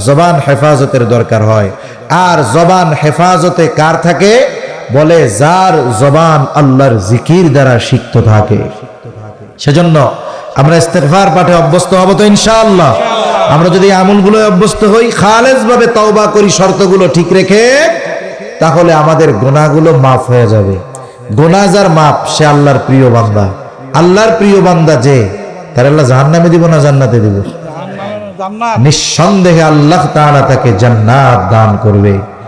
জবান হেফাজতের দরকার হয়। আর জবান হেফাজতে কার থাকে? বলে যার জবান আল্লাহর জিকির দ্বারা সিক্ত থাকে। সেজন্য আমরা ইস্তেগফার পাঠে অভ্যস্ত হব তো ইনশাআল্লাহ। আমরা যদি আমলগুলো অভ্যস্ত হই, খালেস ভাবে তওবা করি শর্তগুলো ঠিক রেখে, তাহলে আমাদের গুনাহগুলো মাফ হয়ে যাবে। গুনাহ যার মাপ, সে আল্লাহর প্রিয় বান্দা। আল্লাহর প্রিয় বান্দা যে, তার আল্লাহ জাহান্নামে দিব না জান্নাতে দিব? নিঃসন্দেহে আল্লাহ তাআলা তাকে জান্নাত দান করবে।